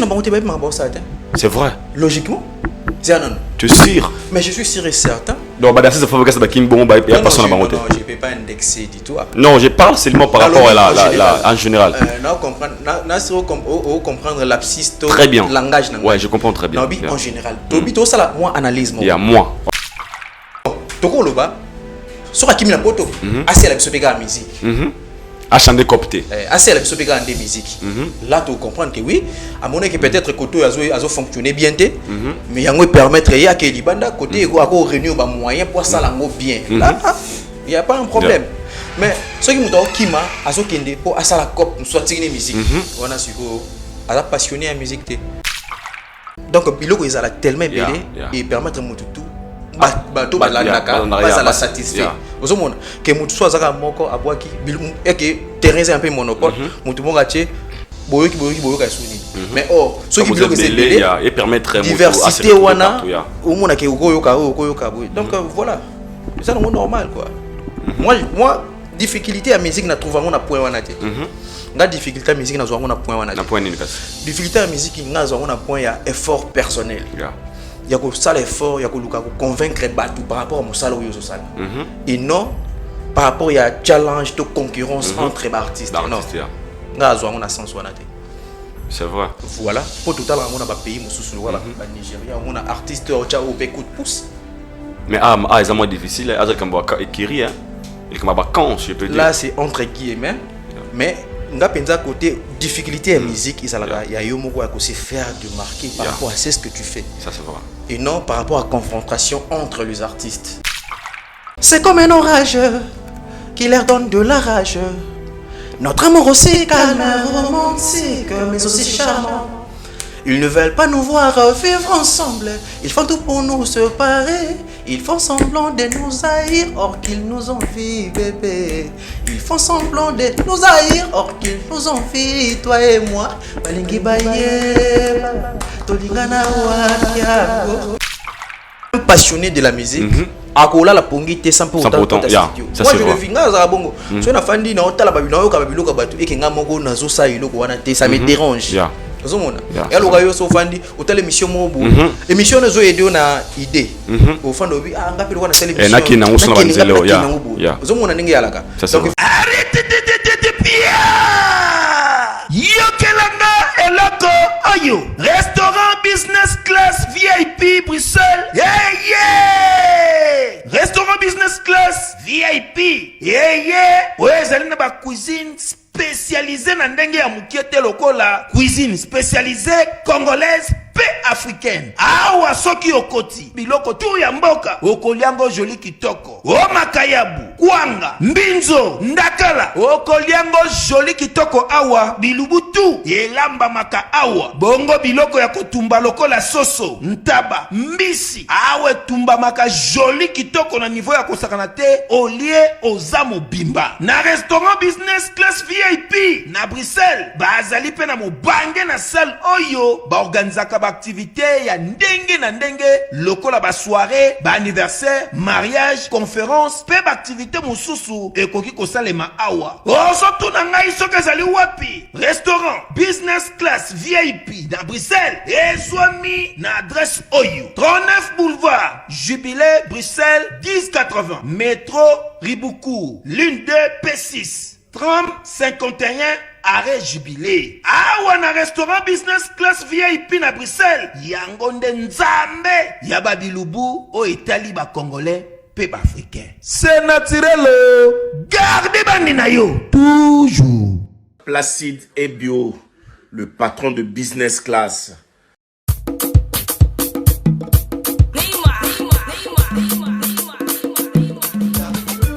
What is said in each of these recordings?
n'a pas monté même ça. C'est vrai. Logiquement. C'est un non. Tu es sûr? Mais je suis sûr et certain. Non, bah, ça faut que ça King Bon, il y a personne à monter. Non, je ne peux pas indexer du tout. Non, je parle seulement par rapport à en général. On comprendre l'abscisse. Très bien. Langage. Ouais, je comprends très bien. En général. Tout ça, moi, analyse. Il y a moi. Toko Loba, sur la Kimi Poto, assez la bisopéga en musique. À chanter copté. Assez la bisopéga en musique. Là, tu comprends que oui, à mon avis, peut-être que tu as fonctionné bien, mais il y a un permettre à que les bandes à côté, il y a un réunion moyen pour ça bien. Là, il n'y a pas un problème. Mais ceux qui m'ont dit Kima, à ce qui pour à ça la cop, nous soit tiré musique. On a su que à passionné à musique. Donc, pilote, ils ont tellement bien et permettre de tout. La satisfait. Vous avez que mon soit à moko abwaki et que terrain un peu monopole. Mon tout monde a tué. Boyoki mais ceux qui bloquent c'est et permettre diversité wana au monde qui okoyoka. Donc voilà. C'est ça le normal quoi. Moi difficulté à musique na trouver on a point wana té. La difficulté à musique na on a point wana. Na point difficulté à musique na on a point ya effort personnel. Il y a que ça l'effort, il y a que convaincre Batou par rapport à mon salaire ou social. Et non par rapport à un challenge de concurrence entre les artistes. Non, on a sens. C'est vrai. Voilà. Pour tout à l'heure, on a pays, on a Nigeria, on a artistes qui ont coup de pouce. Mais c'est moins difficile. Il je peux dire. Là, c'est entre guillemets. Mais on a côté difficulté à la musique, il y a se faire de marquer par rapport à ce que tu fais. Ça c'est vrai. Et non par rapport à confrontation entre les artistes. C'est comme un orage qui leur donne de la rage. Notre amour aussi calme, romantique, mais aussi charmant. Ils ne veulent pas nous voir vivre ensemble. Ils font tout pour nous séparer. Ils font semblant de nous haïr, or qu'ils nous envient, bébé. Ils font semblant de nous haïr, or qu'ils nous envient, toi et moi. Balingi baye, tolingana wakiako. Passionné de la musique. Akola la pongi te sans pour autant moi je le vis ngaza bongo. So na fandi na otala babino yo ka babilo ka batu et que nga moko nazo sa iloko wana te ça me dérange. Ozomona ya loka yo so fandi otala émission mobu émission nazo aider na idée au fond obi nga pe na tele émission na ki na ngusuna banzelo ya ozomona ninge yalaka donc arrête de yokelanga eloko oyo restaurant business class VIP Bruxelles restaurant business class VIP ouais zali na ba cuisine spécialisée na ndenge ya mukiete lokola cuisine spécialisée congolaise pe africaine awa soki okoti biloko tu ya mboka okoliango joli kitoko o makayabu kwanga mbinzo ndakala okoliango joli kitoko awa bilubutu elamba maka awa bongo biloko ya kotumba lokola soso ntaba mbisi awe tumba maka joli kitoko na niveau ya kosakana te olie ozamo bimba na restaurant business class VIP na Bruxelles bazali pe na mobange na salle oyo ba organizaka ba activité ya ndenge na ndenge lokola ba soirée ba anniversaire mariage conférence pe ba activité mususu ekoki kosalema awa osoto na ngai soki ezali wapi restaurant business class VIP na Bruxelles ezwami na adresse oyo 39 boulevard Jubilé Bruxelles 1080 métro Riboucourt l'une 2 P6 30 51 arrêt Jubilé. Awa na restaurant business class VIP na Bruxelles. Yango nde nzambe ya babilubu o Italie ba congolais pe ba africain. C'est naturel. Gardez bandi na yo toujours. Placide et Bio, le patron de business class.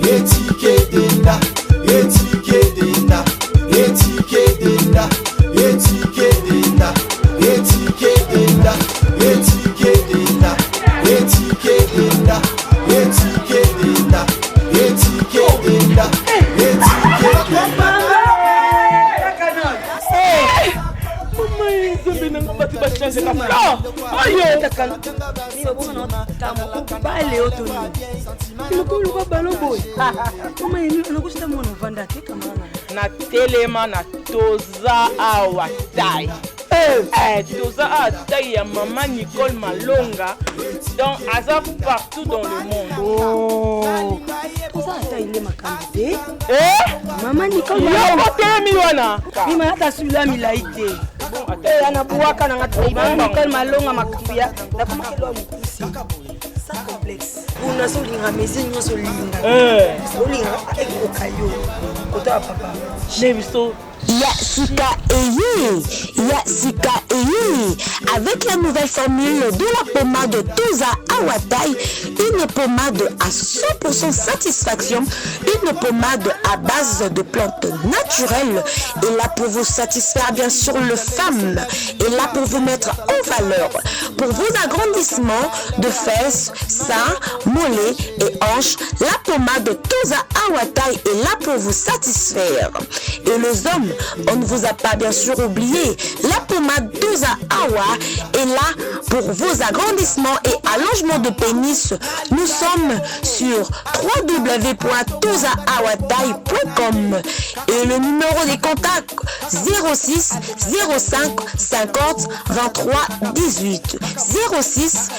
Etiquette Etiquette Etiquette Etiquette Etiquette na telema na toza awa tai Toza a taille ya maman Nicole Malonga. Donc, Aza partout dans le monde. Oh. Toza a taille ma candidate. Maman Nicole Malonga. Ni malata celui-là milaité. Anabuaka na ngati. Maman Nicole Malonga makufia. Na kuma kelo mukusi. Sans complexe. Una so linga mezi nyoso linga. So linga ekokayo. Kota papa. Neviso. Yasika Eye, avec la nouvelle formule de la pommade Toza Awatai, une pommade à 100% satisfaction, une pommade à base de plantes naturelles, et là pour vous satisfaire bien sûr le femmes, et là pour vous mettre en valeur, pour vos agrandissements de fesses, seins, mollets et hanches, la pommade Toza Awatai est là pour vous satisfaire. Et les hommes, on ne vous a pas bien sûr oublié, la pommade Toza Awa est là pour vos agrandissements et allongements de pénis. Nous sommes sur www.tozaawatai.com et le numéro des contacts 06 05 50 23 18 06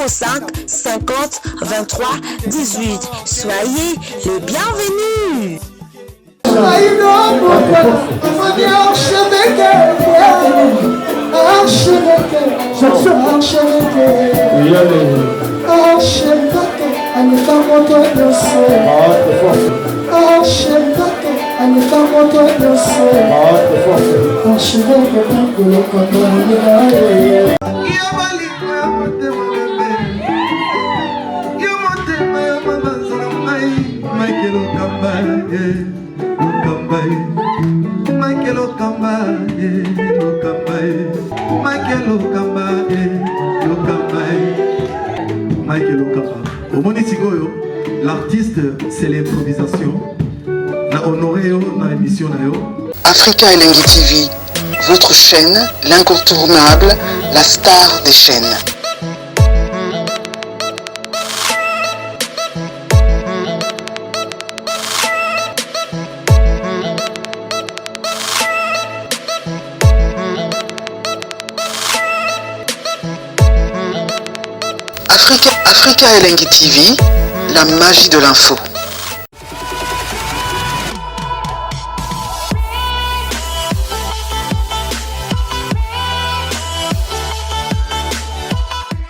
05 50 23 18. Soyez les bienvenus. L'artiste, c'est l'improvisation. Na honoré dans l'émission. Africa Elengi TV, votre chaîne, l'incontournable, la star des chaînes. Africa Elengi TV, la magie de l'info.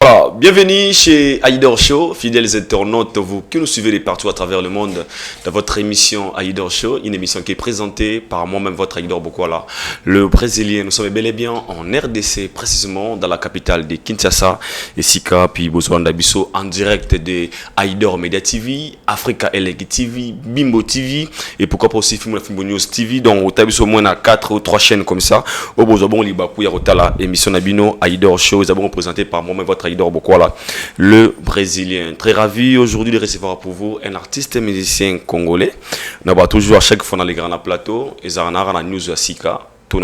Voilà, bienvenue chez Aïdor Show, fidèles internautes, vous qui nous suivez partout à travers le monde, dans votre émission Aïdor Show, une émission qui est présentée par moi-même, votre Aïdor Bokwala, le Brésilien. Nous sommes bel et bien en RDC, précisément dans la capitale de Kinshasa, et Sika, puis Bozoanda Bisso, en direct de Aïdor Media TV, Africa Elengi TV, Bimbo TV, et pourquoi pas aussi Fimbo News TV, donc au Tabiso moins à 4 ou 3 chaînes comme ça, au Bozobon Libakou Yarotala, émission Nabino, Aïdor Show, nous avons présenté par moi-même, votre Aïdor Bokwala, le Brésilien. Très ravi aujourd'hui de recevoir pour vous un artiste et musicien congolais. Nous avons toujours à chaque fois dans les grands plateaux, et Zaranara News à Sika. On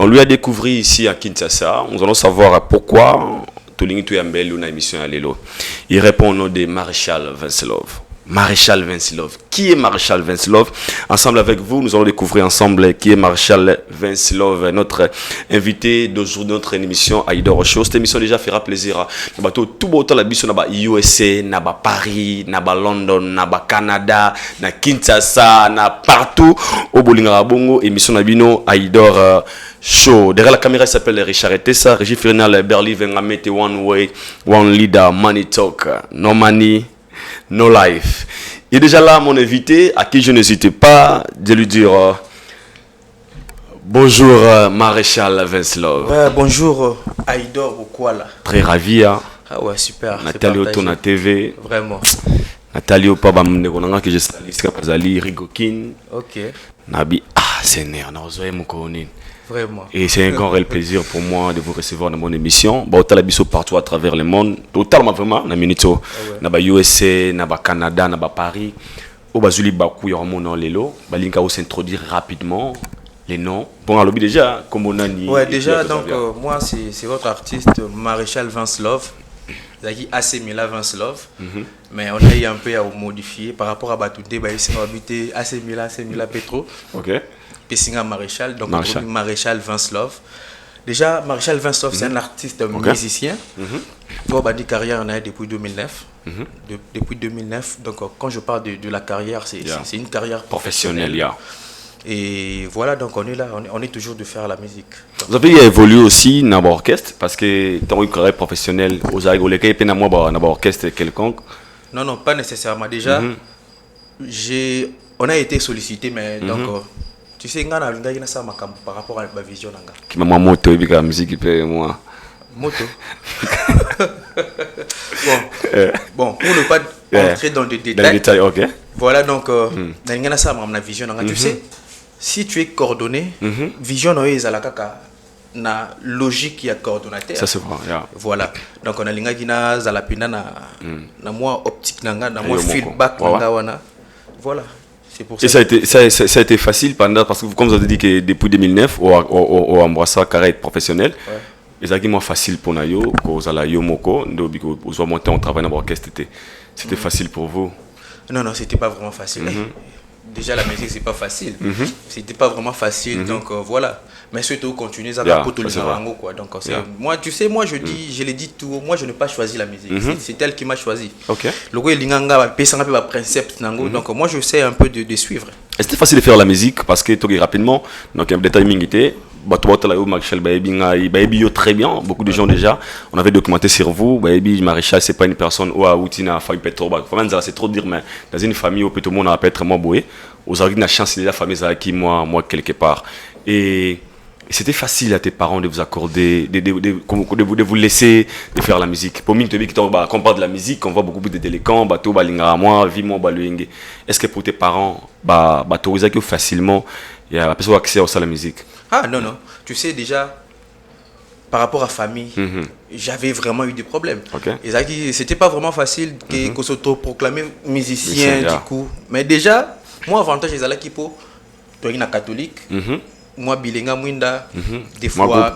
lui a découvert ici à Kinshasa. Nous allons savoir pourquoi il répond au nom de Maréchal Vincelov. Maréchal Vincelov. Qui est Maréchal Vincelov? Ensemble avec vous, nous allons découvrir ensemble qui est Maréchal Vincelov, notre invité d'aujourd'hui, notre émission Aïdor Show. Cette émission déjà fera plaisir à tout le la biso na USA, na Paris, na London, na Canada, na Kinshasa, na partout au Bolinga Bongo, émission Nabino Aïdor Show. Derrière la caméra, il s'appelle Richard Etessa, Régie Férinal Berly Vengamete, One Way, One Leader, Money Talk, No Money, No Life. Il est déjà là, mon invité, à qui je n'hésite pas de lui dire bonjour Maréchal Vincelov. Ouais, bonjour Aïdor Bokwala. Très ravi. Hein? Ah ouais, super. Nathalie Otona TV. Vraiment. Nathalie Opaba Mnegonanga que je salue, Skapazali, Rigokin. Ok. Nabi, c'est nerf, Vraiment. Et c'est un grand réel plaisir pour moi de vous recevoir dans mon émission. Bah, au biso partout à travers le monde. Totalement vraiment, na minito. Na USA, na Canada, na Paris. Au Bazuli Bakou, mon nom Lelo. Balinka ou s'introduire rapidement les noms. Bon, alors déjà, comme on a dit. Ouais, déjà, donc moi, c'est votre artiste Maréchal Vincelov. C'est-à-dire AC Mila Vincelov. Mais on a eu un peu à modifier par rapport à Batunde. Bah, ici, on a habité AC Mila Petro. Ok. Pessinga Maréchal, donc Maréchal Vince Love. Déjà, Maréchal Vince Love, c'est un artiste musicien. Bon, bah, carrière, on a depuis 2009. Depuis 2009, donc quand je parle de la carrière, c'est une carrière professionnelle. Et voilà, donc on est là, on est toujours de faire la musique. Donc, vous avez évolué aussi dans l'orchestre parce que dans une carrière professionnelle, vous avez évolué dans l'orchestre quelconque? Non, pas nécessairement. Déjà, on a été sollicité, mais donc, tu sais, on a ça par rapport à ma vision. Qui m'a moto, et la musique, moi. Moto. Bon, pour ne pas entrer dans les détails, voilà, donc, on a ça ma vision. Tu sais, si tu es coordonné, vision na logique qui a coordonnateur. Ça se voit, voilà. Donc on a l'ingagina zalapina na moi optique nanga na moi feedback nanga wana. Voilà. C'est pour ça. Et ça a été facile pendant parce que comme vous avez dit que depuis 2009 on embrasse carré professionnel. Et ça a été moins facile pour Nayo, cause à la Yomoko, donc vous avez monté en travail dans l'orchestre. C'était facile pour vous? Non, c'était pas vraiment facile. Déjà la musique c'est pas facile. C'était pas vraiment facile, donc voilà. Mais surtout continuer ça pour tout le monde quoi. Donc moi tu sais, moi je l'ai dit tout, moi je n'ai pas choisi la musique. C'est elle qui m'a choisi. Le gars linganga pesanga pe ba principe nango, donc moi je sais un peu de suivre. C'était facile de faire la musique parce que tout rapidement, donc il y a des timing était Maréchal Baby très bien, beaucoup de gens déjà. On avait documenté sur vous. Baby Maréchal, c'est pas une personne où Outina Fabi Petroba. C'est trop dire, mais dans une famille où tout le monde a peut-être moins boué. Aux origines, la chance de la famille qui moi quelque part. Et c'était facile à tes parents de vous accorder, de vous laisser de faire la musique. Pour moi, quand on parle de la musique, on voit beaucoup de déléquents, bateau, balinga, moi, vie, moi, baluenge. Est-ce que pour tes parents, t'autoriser facilement, il y a la personne accès à la musique? Ah non, tu sais déjà, par rapport à famille, j'avais vraiment eu des problèmes. Et c'était pas vraiment facile qu'on s'autoproclame musicien du coup. Mais déjà, moi avantage les alaki pour toi une catholique, moi bilinga mwinda, des fois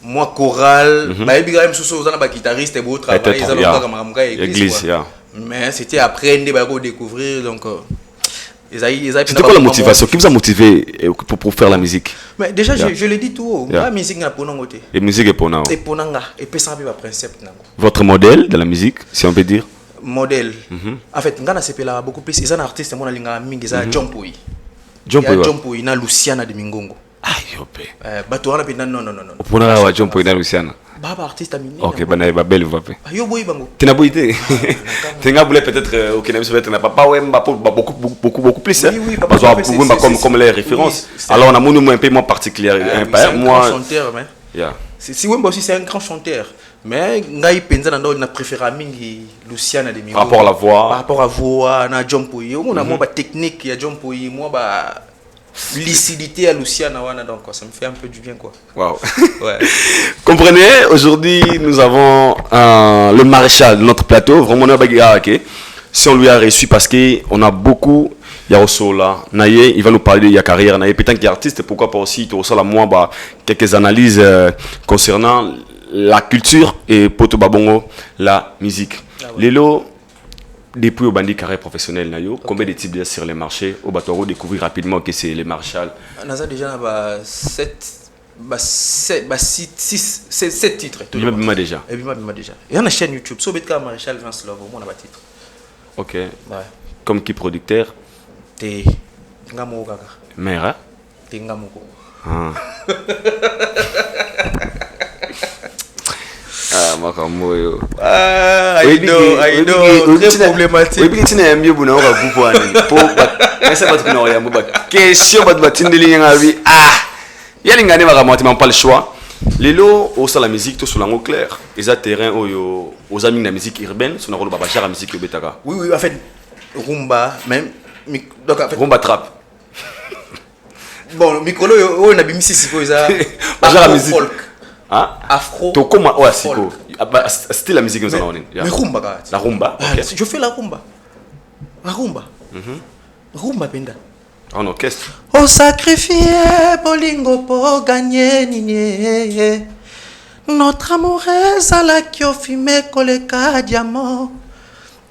moi chorale, même sous aux guitariste et beau travail, église. Mais c'était après on découvrir donc. C'était quoi la motivation? Qui vous a motivé pour faire la musique? Mais déjà, je l'ai dit tout haut. La musique est pour nous. La musique est pour nous. Et pour nous. Et puis ça, c'est principe. Votre modèle de la musique, si on peut dire? Modèle. En fait, on a beaucoup plus. Il y a un artiste, moi, il y a John Poy. John Poy, il y a Luciana de Mingongo. Aïe, ok. Non. Pour nous, il y a John Poy et Luciana. Artiste amine. Ok, ben il va belle vous appeler. Yo boy bango. Tu n'as pas été. Tu n'as pas peut-être ok, même si tu n'as pas ouais, beaucoup plus. Oui, comme les références. Alors on a mon un peu moins particulier. Moi chanteur mais. Si Wemba aussi c'est un grand chanteur. Mais ngai penza na préféré mingi Luciana de Mingo. Par rapport à la voix. Par rapport à voix na John Poy. On a moi technique il y a John Poy, moi lucidité à Luciana wana, donc ça me fait un peu du bien quoi. Wow. Ouais. Comprenez, aujourd'hui nous avons le maréchal de notre plateau, vraiment si on lui a reçu parce que on a beaucoup Yaosola Naye, il va nous parler de sa carrière Naye, peut-être qu'il est artiste, pourquoi pas aussi tu reçois moi quelques analyses concernant la culture et poto babongo la musique. Lelo depuis au bandit carré professionnel nayo, combien de types de sur les marchés au bateau découvrir rapidement que c'est les marshals. On a déjà 7 titres. Il m'a déjà. Et puis déjà. Il y a une chaîne YouTube, so betka Maréchal Vince Love, on a pas titre. OK. Ouais. Comme qui producteur? T'es ngamo kaka. Mère. T'es ngamo ko. Ah. Ah, makamoyo. Ah, I know. Très problématique. Oui, puis tu n'es mieux pour nous pour mais c'est pas tout non, il y a une question pas de batindeli ngabi. Ah. Il y a l'ingane vraiment pas le choix. Lelo au la musique tout sur langue clair. Les terrain aux amis de la musique urbaine, sur le rôle baba la musique betaka. Oui, en fait rumba même donc en fait rumba trap. Bon, micro on a bien mis si quoi ça. La musique folk. Hein? Afro. To comment ouais siko. C'était la musique que nous avons. Mais rumba gars. La rumba. OK. Je fais la rumba. La rumba. Rumba penda. En orchestre. Oh sacrifié bolingo pour gagner nini. Notre amour est à la qui fumé koleka diamant.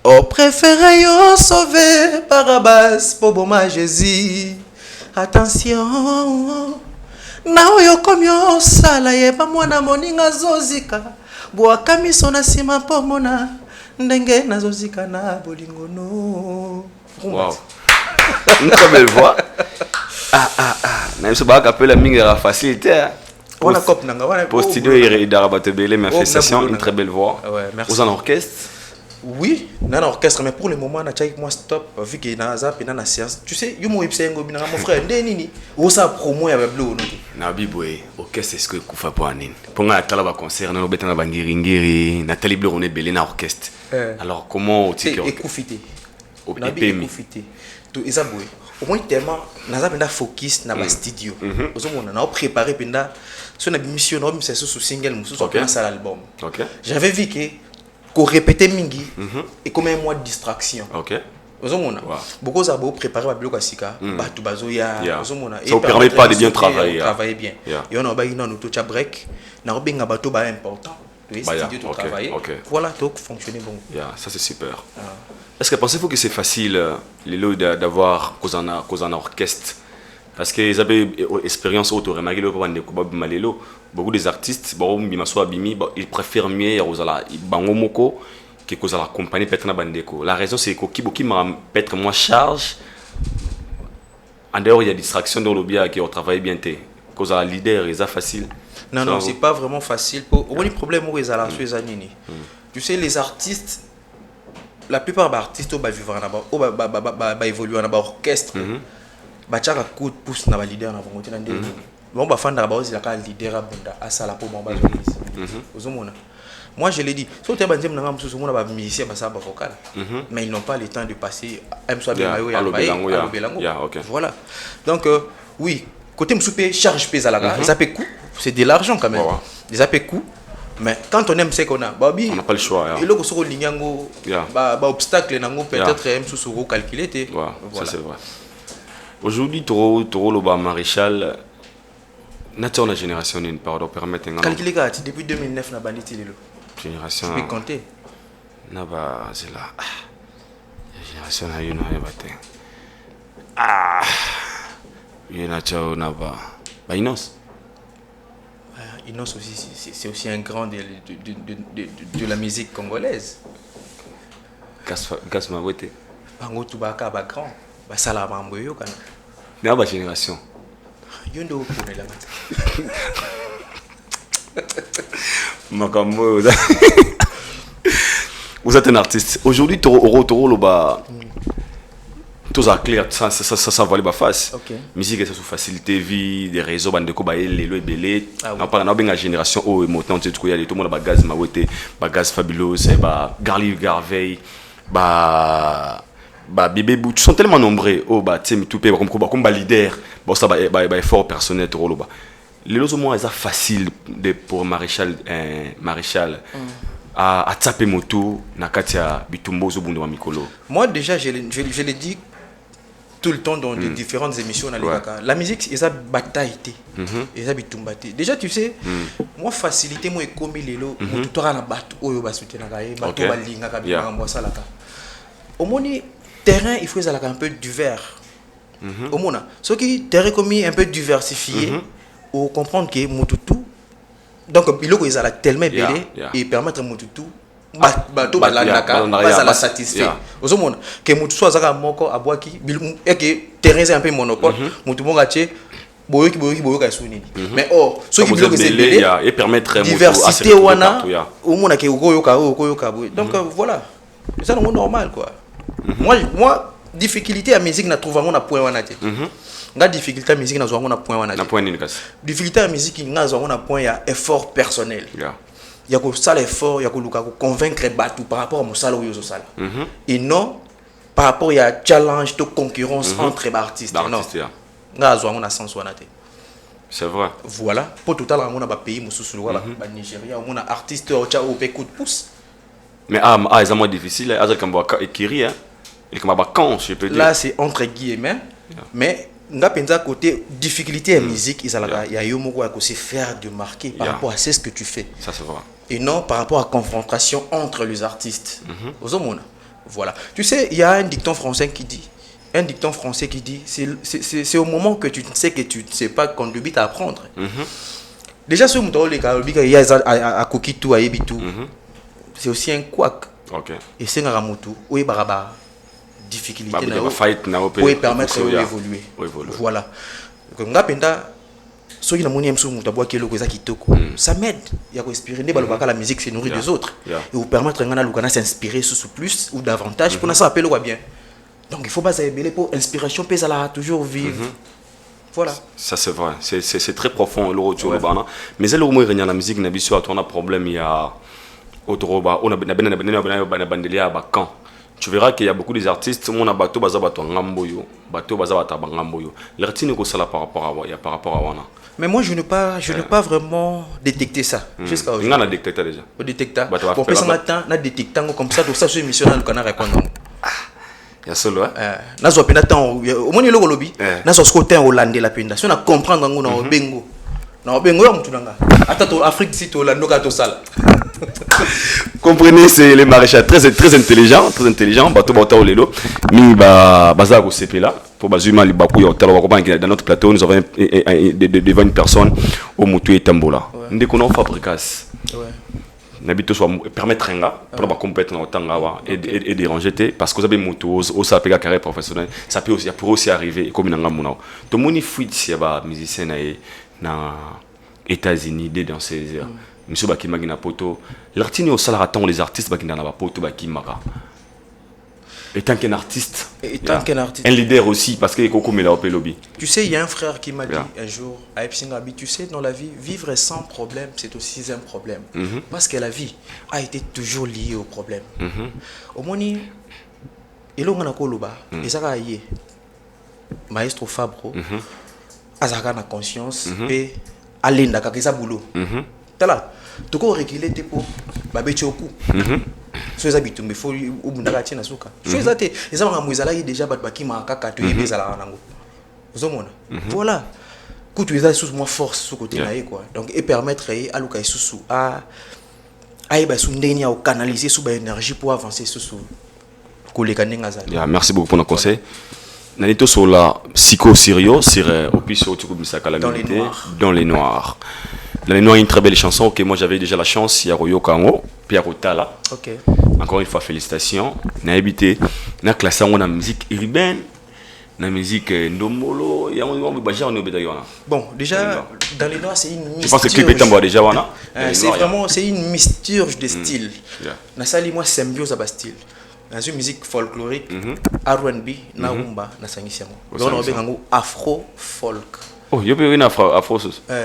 Oh préféré yo sauver Barabas pour boma Jésus. attention na oyo komi osala yeba mwana moninga zozika bwaka miso na nsima mpo mona ndenge nazozika na bolingono. Wow. Une très belle voix. Même si Barak appelle la mingue la facilité. On a cop nanga. Pour studio et d'Arabatebele manifestation, une très belle voix. Ouais, merci. Vous en orchestre? Oui, dans l'orchestre, mais pour le moment, on a moi stop, vu qu'il y a une séance. Tu sais, il y a mon frère, Nini, où ça promo, il y a bleu. Nabiboué, orchestre, est-ce que vous faites pour un pour un talaba concert, nous avons un bangiringiri, Nathalie Bleu, on est belé dans l'orchestre. Alors, comment tu es écoufité? Écoufité. Tout est aboué. Au moins, tellement, nous avons un focus dans le studio. On a préparé, sur une mission, on a mis sous single, on a mis l'album. J'avais vu que qu'on répétait mingi et comme un mois de distraction. OK. Beaucoup ça préparer la bloc asika, batu bazoya, ça ne permet pas de bien travailler. Travailler bien. Et on a ba ina auto cha break, na robinga bato ba important. Voilà, tout fonctionner bon. Ça c'est super. Est-ce que pensez-vous que c'est facile d'avoir cause en orchestre? Parce qu'ils avaient expérience auto remarqué le problème de Kuba Malelo. Beaucoup des artistes, ils préfèrent mieux Bangomoko que cause la compagnie Petra Bandeko. La raison c'est que Kiboki m'a peut-être moins charge. En dehors il y a distraction dans le bien qui ont travaillé bien té. Cause la leader ils a facile. Non, c'est pas vraiment facile. Au problème où ils ont la années. Tu sais les artistes, la plupart des artistes vont vivre en évoluer en orchestre. Bachaka coup de pouce na leader na bongote na ndenge bon ba fanda ba ozi la leader abunda asala po bomba ozomona. Moi je l'ai dit so te banzem na ngam mona ba musicien ba sa ba vocal mais ils n'ont pas le temps de passer soit bien mayo ya belango. Voilà donc oui côté msoupé charge pèse à la ils appellent coût c'est de l'argent quand même ils appellent coût mais quand on aime ce qu'on a babi on n'a pas le choix et logo soko linyango ba obstacle nango peut-être msusu calculer te voilà ça c'est vrai. Aujourd'hui, Toro Loba Maréchal, nature la génération d'une part de permettre un calculer depuis 2009 na banditi lelo. Génération. Tu peux compter. Na ba c'est là. Génération na yuna yabate. Yuna chao na ba. Ba Inos. Inos aussi c'est aussi un grand de la musique congolaise. Gasma Wete. Bango Tubaka ba grand. Ba sala mamboyo kana. Na ba génération. Yondo pour la Makambo. Vous êtes un artiste. Aujourd'hui Toro Loba tout ça clair ça va aller ba face. Musique ça sous facilité vie des réseaux bande ko ba lelo ebele. On parle na benga génération o emotant tout ko ya tout monde ba gaz Mawete, ba gaz Fabulous, ba Garly Garvey, ba bébé bout sont tellement nombreux au bâtiment tout pays comme leader bon ça ba effort personnel trop là bas les autres mots c'est facile de pour maréchal à taper moto na katia bitumbo zo bundo mikolo. Moi déjà je l'ai dit tout le temps dans les différentes émissions la musique ils a bataille ils a bitumbate déjà tu sais moi facilité moi comme lelo tout na bato oyo ba soutenir bato ba linga ka bi ngamba salaka au moni terrain il faut un peu divers au monde ce qui terrain commis un peu diversifié ou comprendre que Mututu donc il faut ils tellement belé et permettre Mututu bato la satisfait au monde que Mututu soit moko abwaki et que terrain c'est un peu monopole Mututu bongache boyoki ka sunini mais ceux qui bloquent c'est belé et permettre diversité wana au monde que okoyoka donc voilà c'est normal quoi. Moi difficulté à musique na trouver on a point wana te. Nga difficulté à musique na zo on a point wana te. Na point nini kasi. Difficulté à musique na zo on a point ya effort personnel. Ya ko sala effort ya ko luka ko convaincre batu par rapport à musala oyo zo sala. Et non par rapport ya challenge de concurrence entre artistes. Non. Nga zo on a sens wana te. C'est vrai. Voilà, pour tout à l'heure on a ba pays mususu wala ba Nigeria on a artiste au pe coup de pouce. Mais c'est moins difficile à Kambo écrire hein. Et comme quand je peux dire là c'est entre guillemets mais nga penza côté difficulté à musique il y a yo moko à se faire de marquer par rapport à ce que tu fais ça c'est vrai et non par rapport à confrontation entre les artistes aux hommes voilà tu sais il y a un dicton français qui dit un dicton français qui dit c'est au moment que tu sais que tu ne sais pas qu'on te à apprendre. Déjà, ce mot il y a à cookie tout, à tout. C'est aussi un couac. Et c'est un ramotou. Où est baraba difficulté pour permettre d'évoluer. Voilà. Comme ngapenda so qui na moni mso mutabwa kelo ko za kitoko. Ça m'aide. Il y a respirer la musique c'est nourrir les autres. Et vous permettre ngana lukana s'inspirer sous plus ou davantage pour na ça appeler quoi bien. Donc il faut pas s'abeler pour inspiration pèse là toujours vivre. Voilà. Ça c'est vrai, c'est très profond le retour urbana. Mais c'est le moment où la musique n'a biso on a problème il y a autoroba on a bandelia ba quand. Tu verras qu'il y a beaucoup d'artistes on a bateau baza bato ngamboyo, bateau baza bata ngamboyo. L'artiste ko sala par rapport à wana. Mais moi je n'ai pas vraiment détecté ça jusqu'à aujourd'hui. On a détecté déjà. On détecte. Pour passer un temps, on détecte comme ça tout ça sur émission là le canard répondre. Il y a solo nazo penda temps au moins le lobby nazo côté hollandais la penda si on a comprendre ngo na bengo ya mutu nanga ata to Afrique si to Hollando ka to sala. Comprenez, c'est les maréchals très intelligents bato au lelo mi baza ko sepela pour bazuma li baku yo talo ko dans notre plateau nous avons devant une personne au mutu etambola ndeko no fabricas n'habite soit permettre un gars pour pas compétendre autant et déranger parce que vous avez moto au ça péga carré professionnel ça peut aussi arriver comme dans ngamuna to moni fuite si ba musicien na États-Unis des danseurs monsieur bakimagi na poto l'artiste au salaire attend les artistes bakina na poto bakimaka étant qu'un artiste un leader aussi parce que Koko Mela au lobby. Tu sais, il y a un frère qui m'a dit un jour à Epsingabi, tu sais, dans la vie, vivre sans problème, c'est aussi un problème. Parce que la vie a été toujours liée au problème. Au moni, et l'on a koloba, et ça a yé, maestro Fabro, azaka na conscience, et alenda kakisa boulot. Tala, tu peux réguler tes pots, babé choku. So les habitudes mais faut ou bundaka tina suka so les ate les amanga mwizala déjà bat bakima kaka to yebezala nango uzomona voilà kutu eza sous moi force sous côté na quoi donc et permettre à luka isusu a ba sundeni au canaliser sous ba énergie pour avancer sous koleka nengazala. Merci beaucoup pour nos conseils. Nanito sur la psycho sérieux sur au plus sur tu comme ça calamité dans les noirs. Dans les noirs une très belle chanson que moi j'avais déjà la chance il y a Royo Kango Pierre Otala. OK. Encore une fois félicitations. Na habité na classé on a musique urbaine, na musique ndomolo, il y a on baja on obéda yona. Bon, déjà dans les noirs c'est une mysturge. Je pense que clip est en déjà wana. C'est vraiment c'est une mysturge de style. Na sali moi symbiose à style. Dans une musique folklorique, R&B, na rumba, na sangisiamo. On obéda ngo afro folk. Oh, il y a une afro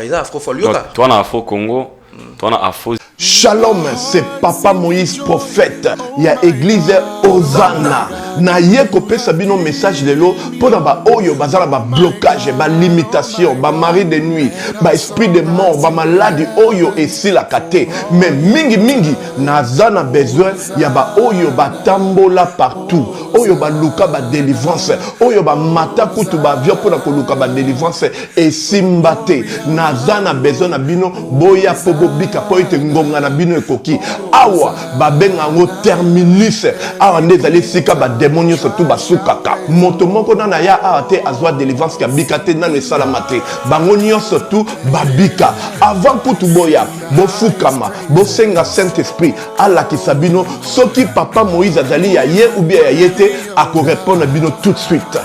il y a afro folk. Toi on a afro Congo, toi on a afro. Shalom, c'est Papa Moïse prophète. Il y a église Hosanna. Na yeko pesa bino message de l'eau pour ba oyo bazala ba blocage, ba limitation, ba mari de nuit, ba esprit de mort, ba maladie oyo et si la kate. Mais mingi nazana besoin ya ba oyo ba tambola partout. Oyo ba luka ba délivrance, oyo ba mata kutu ba vio pour ko luka ba délivrance et simbate. Nazana besoin na bino boya pobobika po ite ngonga na bino ekoki. Awa ba benga ngo terminus. Awa ndezali sika ba démonio surtout basukaka moto moko na ya ate azwa délivrance ka bikate na le salamate bangonio surtout babika avant kutu boya bofukama bosenga Saint Esprit ala kisabino soki Papa Moïse azali ya ye ou bien ya yete ako répondre bino tout de suite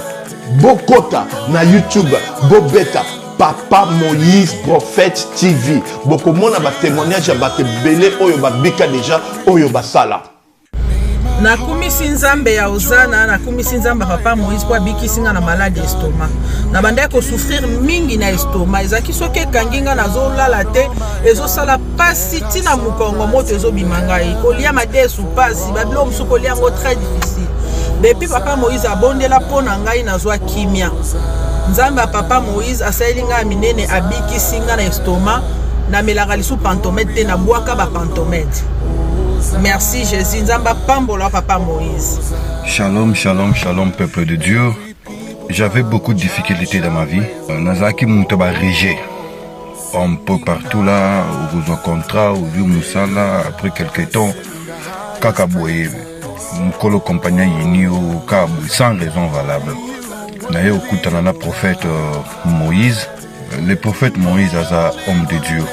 bokota na YouTube bobeta Papa Moïse Prophète TV bokomona ba témoignage ya bato belé oyo babika déjà oyo basala. Nakumisi nzambe ya Hosanna, nakumisi nzambe Papa Moïse kwa bikisinga na malade estomac. Na banda ko souffrir mingi na estomac. Ezaki soke kanginga na zolala te, ezo sala pasi tina mukongo moto ezo bimanga e. Kolia madesu pasi, babilo musuko lia ngo très difficile. Depuis Papa Moïse abondela pona ngai na zwa kimia. Nzambe ya Papa Moïse asayelinga minene abikisinga na estomac, na melaka lisu pantomètre te na bwaka ba pantomètre. Merci Jésus, Nzamba Pambola Papa Moïse. Shalom, shalom, shalom peuple de Dieu. J'avais beaucoup de difficultés dans ma vie. Nazaki Moutaba Régé. Un peu partout là, au besoin contrat, au vieux Moussala, après quelques temps, Kakaboye, Mkolo compagnon Yinio, Kabou, sans raison valable. naye okutana na prophète Moïse. Le prophète Moïse aza homme de Dieu.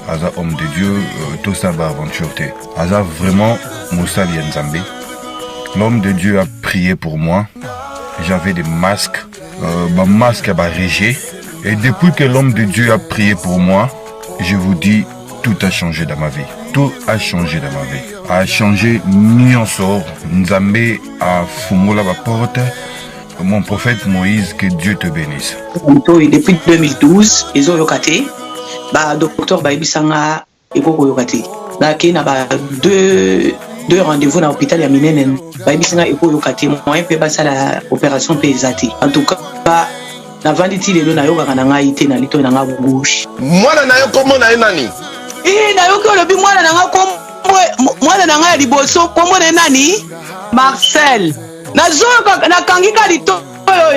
Aza homme de Dieu, tout ça va aventure. Aza vraiment Moussali Nzambe. L'homme de Dieu a prié pour moi. J'avais des masques. Ma masque a régé. Et depuis que l'homme de Dieu a prié pour moi, je vous dis, tout a changé dans ma vie. Tout a changé dans ma vie. A changé Nyonsor. Nzambe a fumé la porte. Mon prophète Moïse, que Dieu te bénisse. Depuis 2012, ils ont yokaté. Docteur Baibisanga et Koko yokate. Qui n'a deux rendez-vous dans l'hôpital à Minenen. Baibisanga et Koko yokate. Moi, je peux la opération pesate. En tout cas, la venditi de l'eau yoga kananga ite na lito nanga bouche. Moi na yo comment na nani? Na yo ko lobi moi na nanga kombo moi na nanga liboso kombo na nani? Marcel. Nazo na kangika lito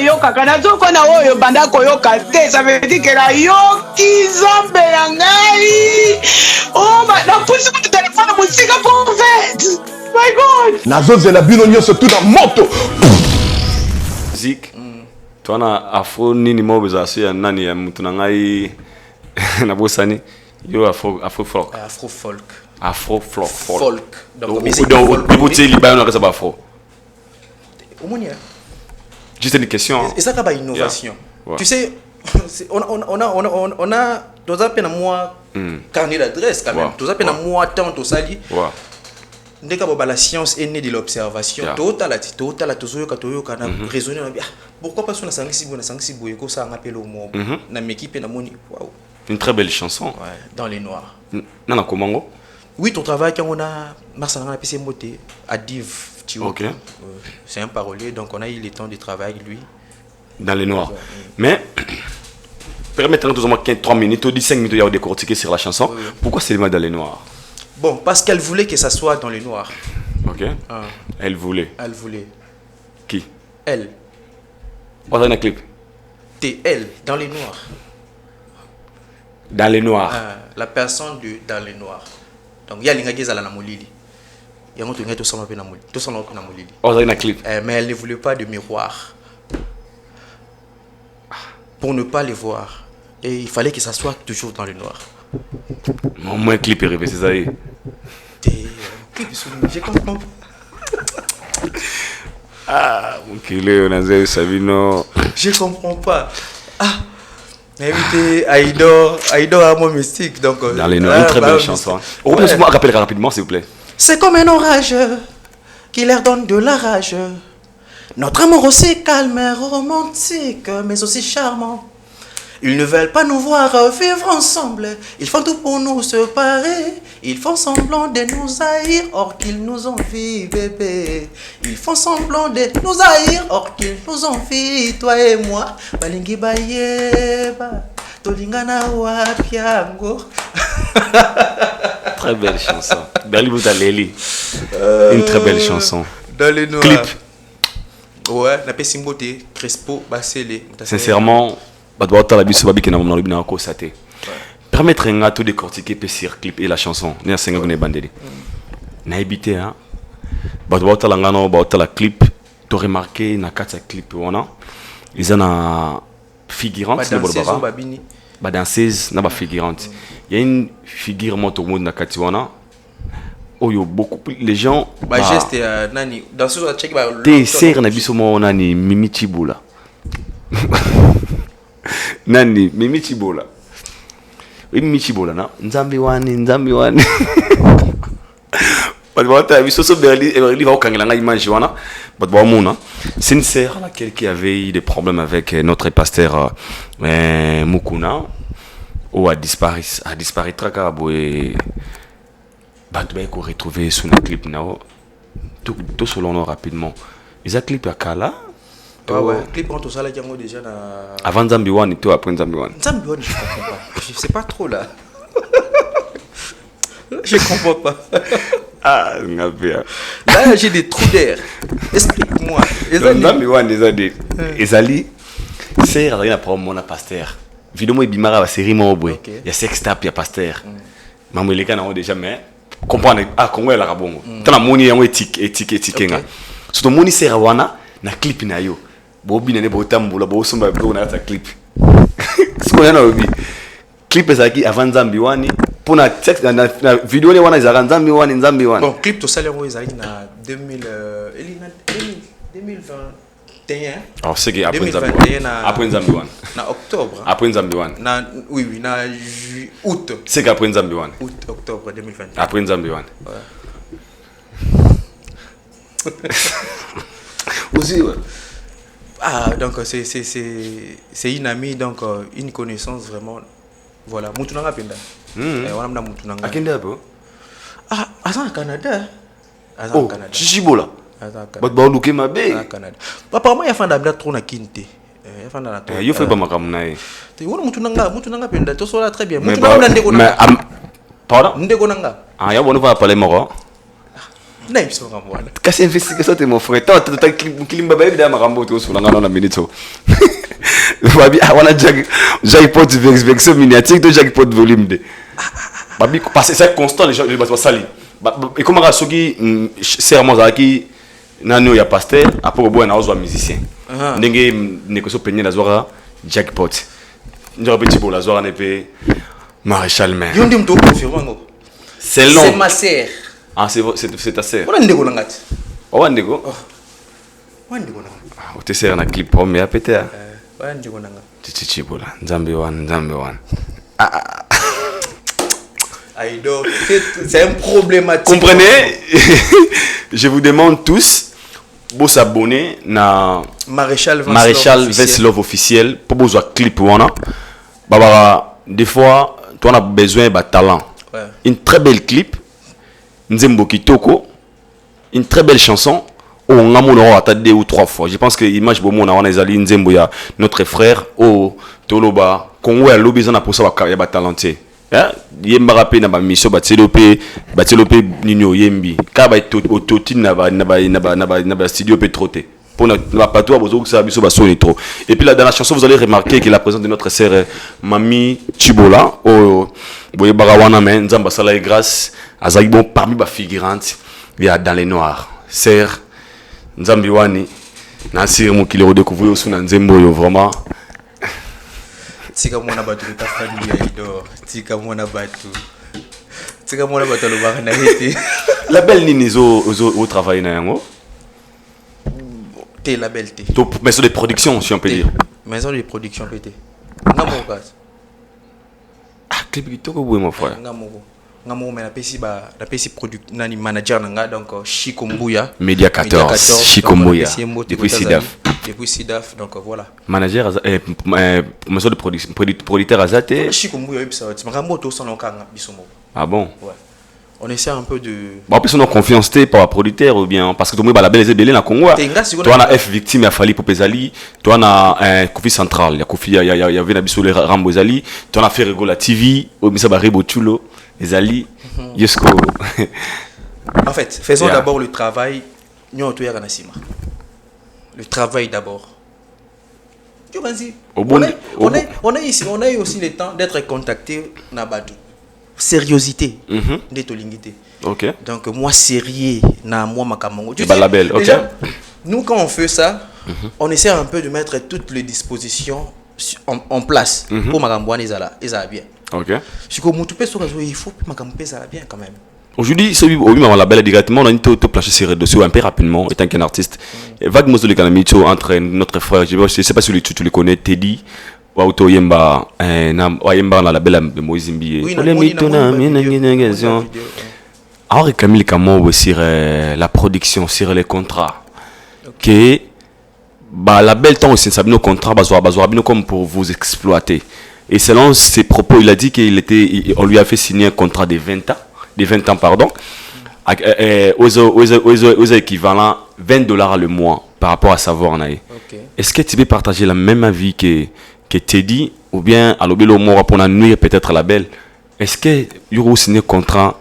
yo kaka nazo ko na oyo banda ko yoka te, ça veut dire que la yoki zombe ya ngai. Oh na pusi ku téléphone musika pour fait. My God. Nazo zela bino nyonso tout dans moto. Zik. Twana afro nini mobeza so ya nani ya mutu na ngai na bosani yo afro folk. Afro folk. Donc musique folk. Donc tu liba na kasa ba afro. Juste une question. Et ça c'est une innovation. Yeah. Tu sais on a dans un peu moi carnet d'adresse quand même. Dans un peu moi tant au sali. Dès que la science est née de l'observation, total toujours quand on raisonner pourquoi pas sur la sanksi boyeko ça appelle au mot na m'équipe na moni waouh. Une très belle chanson. Ouais, dans les noirs. Nana Komango. Oui, ton travail quand on a Marcelin PC Moté à Div, tu vois. C'est un parolier donc on a eu le temps de travailler avec lui dans les noirs. Mais permettez-nous tout au moins 3 minutes ou 5 minutes de décortiquer sur la chanson. Pourquoi c'est dans les noirs? Bon, parce qu'elle voulait que ça soit dans les noirs. OK. Elle voulait. Elle voulait. Qui? Elle. On a un clip. T'es elle, dans les noirs. Dans les noirs. La personne de dans les noirs. Donc il y a l'ingénieur qui est dans molili. Il y a un autre qui est dans molili. On a un clip. Mais elle ne voulait pas de miroir. Pour ne pas les voir. Et il fallait que ça soit toujours dans les noirs. Au moins clip est répété, c'est ça. Je comprends pas. Ah, mon kilo, on a Sabino. Je comprends pas. Ah, invité Aïdor à mon mystique. Donc, dans les noirs, une très belle chanson. Moi rappelle rapidement, s'il vous plaît. C'est comme un orage qui leur donne de la rage. Notre amour aussi calme et romantique, mais aussi charmant. Ils ne veulent pas nous voir vivre ensemble. Ils font tout pour nous séparer. Ils font semblant de nous haïr, or qu'ils nous envient, bébé. Ils font semblant de nous haïr, or qu'ils nous envient, toi et moi. Balingi bayeba, tolingana wapiango. Très belle chanson. Berli Boutaleli. Une très belle chanson. Dans les noirs. Clip. Ouais, n'a pas Simboté, Crespo, Bassélé. Sincèrement. Permettre à tout décortiquer le clip et la chanson. N'a habité hein. La clip, tu remarqué na quatre clip on ils ont figurante danseuse na ba figurante. Il y a une figure moto monde na katiwana. Oh yo beaucoup les gens geste nani danseuse à check ba te ser na biso mo nani Mimi Chibula. Nani Mimi Chibola. Mimi Chibola na nzambi wani Badwata biso so berli va okangela nga image wana badwa mona sincère laquelle qui avait eu des problèmes avec notre pasteur Mukuna ou a disparaîtra ka boy badwa ko retrouver sur le clip nao tout selon rapidement ils a clip à Kala. Ouais, clip en tout ça là qui déjà na avant Nzambi One et toi après Nzambi One. Nzambi One je comprends pas. Je sais pas trop là. Je comprends pas. Ah, ngabia. Là j'ai des trous d'air. Explique-moi. Nzambi One déjà des ezali c'est rien pour mon pasteur. Vidéo ebimara ba série mo boy. Il y a sex tap il y a pasteur. Maman les kana déjà mais comprendre Congo la rabongo. Tana moni yango éthique nga. Surtout moni sera wana na clip na yo. bobi nene botambola bosomba biloko na ta clip sikoya na obi clip ezalaki avant nzambi wani mpona texte na video ne wana ezalaka nzambi wani bon clip tosali yango ezalaki na 2021 alors c'est que après nzambi wani na octobre après nzambi wani na oui na août c'est qu'après nzambi wani août octobre 2021 après nzambi wani aussi ouais. Ah, donc c'est une amie, donc une connaissance vraiment. Voilà, Moutounanga Penda. Voilà, Moutounanga. À Kenda, bro? Ah, à Canada. Oh, Chichibola. But Baoluke Mabe. Canada. Apparemment, il y a fan d'abord trop na Kinte. Il faut pas m'accompagner. Tu vois, Moutounanga Penda, tu sois là très bien. Moutounanga Ndeko. Pardon? Ndeko Nanga. Ah, il y a parler moro. Non, ils sont rambois. Casse investigation, t'es mon frère. Tant que Kilimba Baby d'un marambo, tu vois, on a minute. Babi, ah, voilà, jackpot vexo miniatique, de jackpot volume de. Babi, parce que c'est constant, les gens, les bateaux sali. Et comment à ceux qui, serment à qui, nano ya pasteur, après au bout, on a aussi un musicien. N'engé, n'est-ce pas peigné la zora, jackpot. Nous avons petit pour la zora, n'est pas maréchal main. Yon dim to confirme. C'est long. C'est ma sœur. Ah, c'est ta sœur. On a ndeko nangati. Oh, ndeko. On ndeko nangati. Ah, tu sais na clip oh mais apété. On ndeko nangati. Chichi bola. Nzambe wan. Aïdo, c'est un problématique. Comprenez? Je vous demande tous de s'abonner na Maréchal Veslov officiel pour besoin clip wana. Baba des fois, tu as besoin de talent. Ouais. Une très belle clip. Nzembo Kitoko, une très belle chanson. On a mon aura 2 ou 3 fois. Je pense que l'image bon on a ezali Nzembo ya notre frère au Toloba Congo ya lobi na posa ba ya ba talenté. Hein? Yemba rapé na ba mission ba tselope Nino Yembi. Ka ba autotune na ba studio Petroté. Pour na patois bozo ça biso ba sonner trop. Et puis là dans la chanson vous allez remarquer que la présence de notre sœur Mami Chibola au boye barawana men Nzamba sala et grâce azali bon parmi ba figurantes il y a dans les noirs sœur Nzambi wani na sir mo kile redécouvrir aussi na Nzembo yo vraiment tika mona batu ta famille Aïdor tika mona batu lo ba na hiti la belle ninizo au travail na yango t'es la belle t'es maison de production si on peut dire maison de production pété ngamo gas ah clip kitoko boy mon frère ngamo mais la PC product nani manager nanga donc Chico Mbuya Media 14 Chico Mbuya depuis SIDAF donc voilà manager maison de production producteur azate Chico Mbuya ça ngamo to son okanga bisomo ah bon ouais on essaie un peu de bon en plus on a confiance par le producteur ou bien parce que tout le monde la belle belé na Congo toi on a F victime a fallu pour Pesali toi on a Kofi Central il y a Kofi il y avait na biso les Rambo Zali toi on a fait Regola TV au Misa Baribo Chulo Zali Yesco en fait faisons d'abord le travail nous to ya kanasima le travail d'abord tu vas-y on a ici on a eu aussi le temps d'être contacté na Badou sérieuxité d'etolingité. OK. Donc moi sérieux na moi makamongo. Tu sais, label, OK. Nous quand on fait ça, on essaie un peu de mettre toutes les dispositions en place pour makamboane ezala bien. OK. Si comme tout peut sur il faut makamboane ezala bien quand même. Aujourd'hui, c'est oui ma label directement on a une tout plancher sur dessus un peu rapidement étant qu'un artiste. Vague Mozo le Kanamicho entre notre frère, je sais pas si tu le connais Teddy. Auto yemba na la belle de Moïse Mbié. Alors réclamer les sur la production sur les contrats. Que bah la belle temps aussi ça nos contrats comme pour vous exploiter. Et selon ses propos, il a dit on lui a fait signer un contrat de 20 ans pardon. Aux équivalents $20 le mois par rapport à savoir naï. Est-ce que tu peux partager la même avis que Teddy ou bien à l'obélo mort pour nuire peut-être la belle? Est-ce que il y a signé un contrat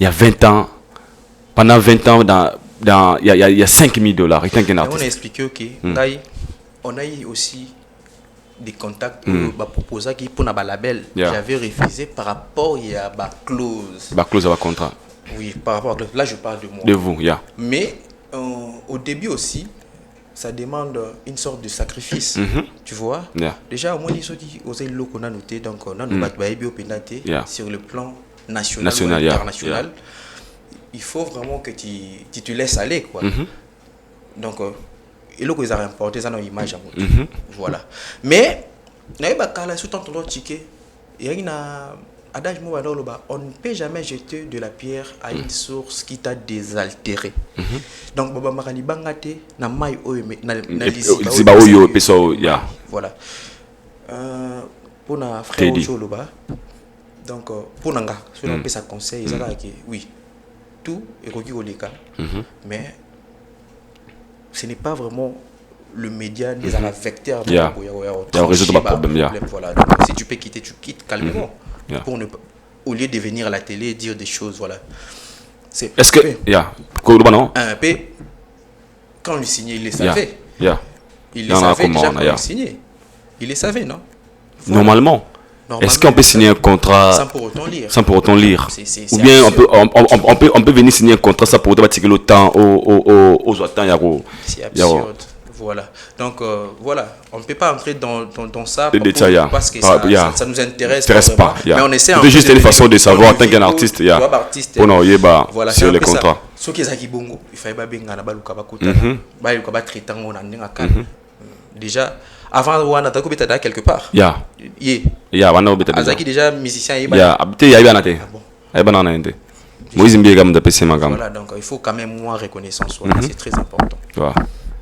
il y a 20 ans pendant 20 ans il y a $5,000 on a expliqué on a eu aussi des contacts pour proposer qui pour la label j'avais refusé par rapport il y a clause à contrat oui par rapport là je parle de moi de vous mais au début aussi ça demande une sorte de sacrifice, tu vois. Déjà, au moins, ils ont noté, donc on a sur le plan national ou international. Il faut vraiment que tu te laisses aller, quoi. Donc, il faut qu'ils aient remporté ça dans l'image à moi. Voilà. Mais, il y a une adage, on ne peut jamais jeter de la pierre à une source qui t'a désaltéré. Donc, voilà. Pour na frère Ocholoba, donc pour nanga, si on peut ça conseil, oui, tout est requis au cas, mais ce n'est pas vraiment le média des vecteurs. Il y a un réseau de problème. Voilà. Donc, si tu peux quitter, tu quittes calmement. Pour ne pas, au lieu de venir à la télé et dire des choses, voilà. Est-ce que un peu quand on lui signait, il les savait. Il les savait déjà quand il signait. Il les savait, non? Normalement. Est-ce qu'on peut signer un contrat sans pour autant lire? Ou bien on peut venir signer un contrat sans pour autant tirer le temps aux attentes. C'est absurde. Voilà. Donc, voilà. On ne peut pas entrer dans ça parce que ça nous intéresse pas. Mais on essaie c'est juste une façon de savoir, en tant qu'un artiste, pour nous voilà, sur les contrats. Ce qui est bongo, il faut déjà, avant on a quelque part. Déjà musicien. Voilà, donc il faut quand même moins reconnaissance. C'est très important.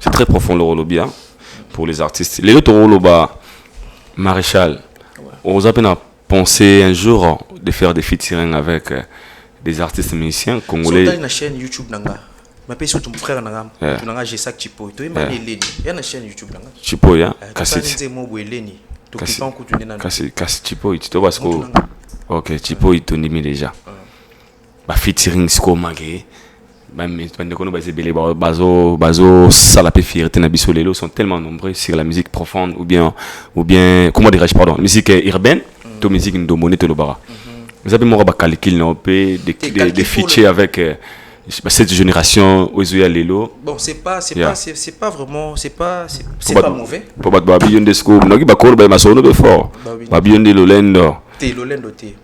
C'est très profond le rôle bien pour les artistes. Les autres rôles, Maréchal, on a pensé un jour de faire des featuring avec des artistes musiciens congolais. Sur la chaîne YouTube nanga, ma paix sur ton frère nanga, tu nanga j'ai ça Chipo, tu es mané Leni, il y a une chaîne YouTube nanga. Chipo ya, kasi. Kasi Chipo, tu te vois ce que. Ok, Chipo il te dit déjà. Bah featuring c'est comment même bazo salapé fierté na biso lelo sont tellement nombreux sur la musique profonde ou bien comment dirais-je pardon musique urbaine to musique ndomone to lobara vous avez mon calcul non peu des features avec cette génération ozoya lelo bon c'est pas vraiment c'est pas mauvais pour battre bionde sco noki ba ko ba masono de fort ba bionde lolendo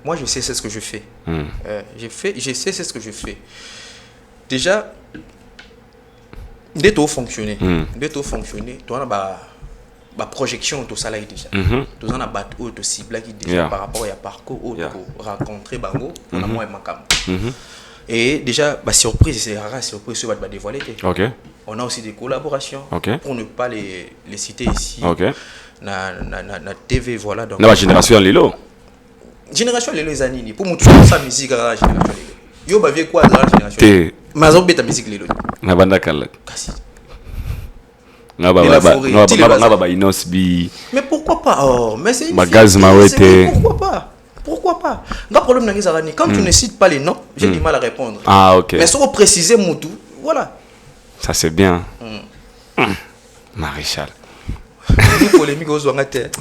moi je sais c'est ce que je fais je sais c'est ce que je fais. Déjà, dès que fonctionner, tu as la projection de ça là déjà. Tu as la bateau de cible qui déjà par rapport à parcours ou rencontrer bango, on a moins macam. Et déjà, surprise, c'est rare surprise sur va dévoiler. On a aussi des collaborations pour ne pas les citer ici. Na TV voilà donc. La génération Lilo. Génération Lilo les années pour montrer sa musique à la génération Lilo. Yo ba vie quoi dans la génération mazo beta musique lelo na banda kala kasi na ba inosbi mais pourquoi pas mais c'est bagaz mawete pourquoi pas nga problème na ngisa quand tu ne cites pas les noms j'ai du mal à répondre mais si on préciser mon tout voilà ça c'est bien Maréchal une polémique aux tête.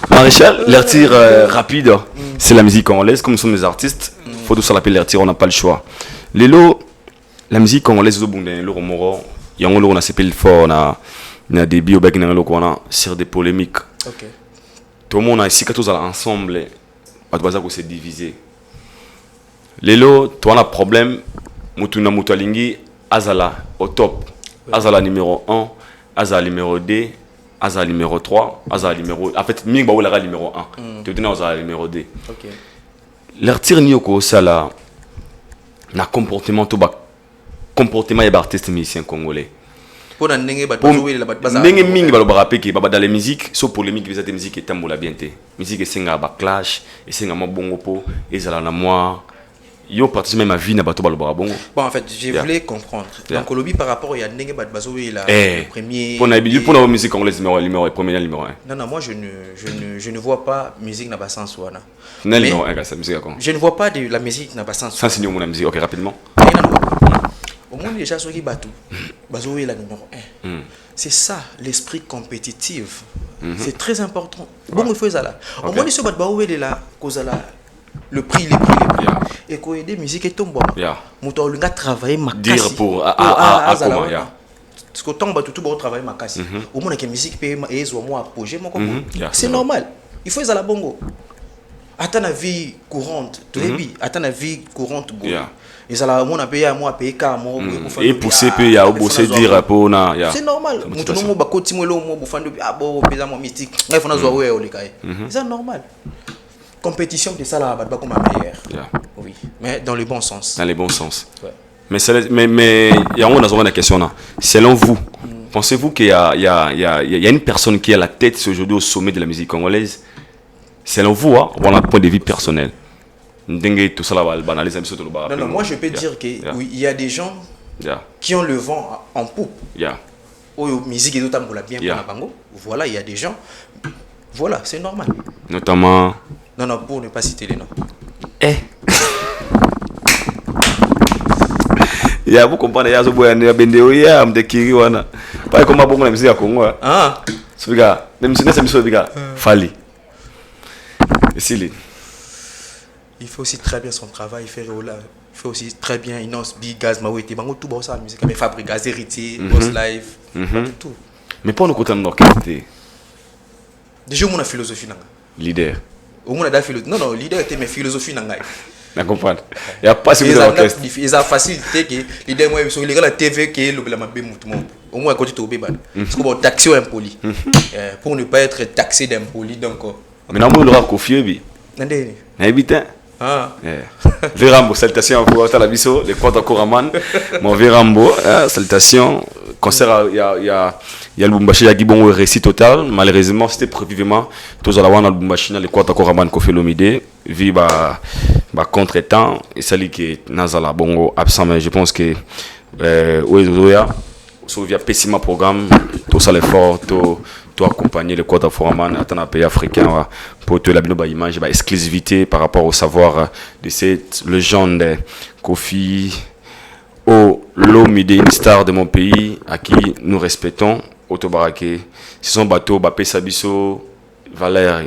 Maréchal, l'air tir rapide, c'est la musique congolaise. Comme nous sommes des artistes, faut tout ça l'appeler l'air tir, on n'a pas le choix. Lélo, la musique congolaise, il y a un on a s'appelé fort, on a des bio sur des polémiques. Tout le monde a ici, tous ensemble, on s'est divisé. Lélo, toi, on a un problème, Mutuna Mutalingi, Azala au top, Azala numéro 1, Azala numéro 2. Azala numéro 3, Azala numéro... En fait, Ming Baoula numéro 1. Tu donnes Azala numéro 2. L'artiste Nyoko, ça là, na comportement et artiste musicien congolais. Pour n'engager Ming Baoula qui dans les musiques, sauf polémique, les autres musiques étant la bien. Musique c'est un clash, et c'est un bon repos, et ça là na moi. Yo partage même ma vie na bato balobara bongo. Bon en fait, je voulais comprendre. Donc lobby par rapport il y a Ndenge Bazoé là le premier pour la musique congolaise numéro premier numéro 1. Non moi je ne vois pas musique na ba sens wana. Numéro 1 ça musique quoi. Je ne vois pas de la musique na ba sens. Sans signer mon musique OK rapidement. Au moins déjà ceux qui batou Bazoé là numéro 1. C'est ça l'esprit compétitif. C'est très important. Bon il faut ça là. Au moins ceux bat Baoé là cause là le prix et qu'on ait des musiques et tombe moto olinga travailler makasi dire pour à comment parce que tant tout bon travailler makasi au moins que musique paye et zo moi apogée mon c'est normal il faut la bongo attends la vie courante tu débit attends la vie courante et ça la mon payer moi payer car moi et pousser peu ya bosser dire pour na c'est normal moto no ba koti mo lo mo bofando bon pesa mo mystique il faut na zo ouais olikaye c'est normal. Compétition, c'est ça là, comme un meilleur. Oui, mais dans le bon sens. Dans le bon sens. Ouais. Mais il y a une question là. Selon vous, pensez-vous qu'il y a une personne qui a la tête aujourd'hui au sommet de la musique congolaise? Selon vous, on a un point de vue personnel. Tout ça là, non, moi je peux dire qu'il y a des gens qui ont le vent en poupe. Musique et d'autres bien pour la voilà, il y a des gens. Voilà, c'est normal. Notamment. Non, pour ne pas citer les noms. Il y a beaucoup de gens qui ont dit pas comme bon la musique à Congo. Ah, ce gars, même si c'est un gars, Fali. Il fait aussi très bien son travail, il fait aussi très bien Inos Big Gaz Mawete, bango tout bon ça la musique, mais Fabrice Gaz Héritier, Boss Live, tout. Mais pour nous côté de l'orchestre. Déjà mon philosophie nanga. Leader. Au moins la philosophie. Non, leader était mes philosophies nanga. Je comprends. Il y a pas si vous l'orchestre. Ils ont facilité que leader moi ils regarde la TV que le la mabé mutumo. Au moins quand tu es au béban. Parce que bon taxer impoli. Pour ne pas être taxé d'impoli donc. Mais non, on l'aura confié bi. Ndé. Habitant. Ah. Vérambo, salutations à vous à la biso, les Quanta Koraman. Mon Vérambo, salutations. Concert il y a Lubumbashi ya Gibon récit total. Malheureusement c'était prévivement tous à la wana Lubumbashi na les Quanta Koraman Kofi Olomide vi ba contretemps et celle qui nazala bongo absent mais je pense que oya so via pessima programme tout ça l'effort tout accompagner les Quanta Koraman à un pays africain pour te la bino ba image ba exclusivité par rapport au savoir de cette légende Kofi Olomide, une star de mon pays à qui nous respectons, Otobaraké. Ce sont bateaux, Bapé Sabiso, Valère.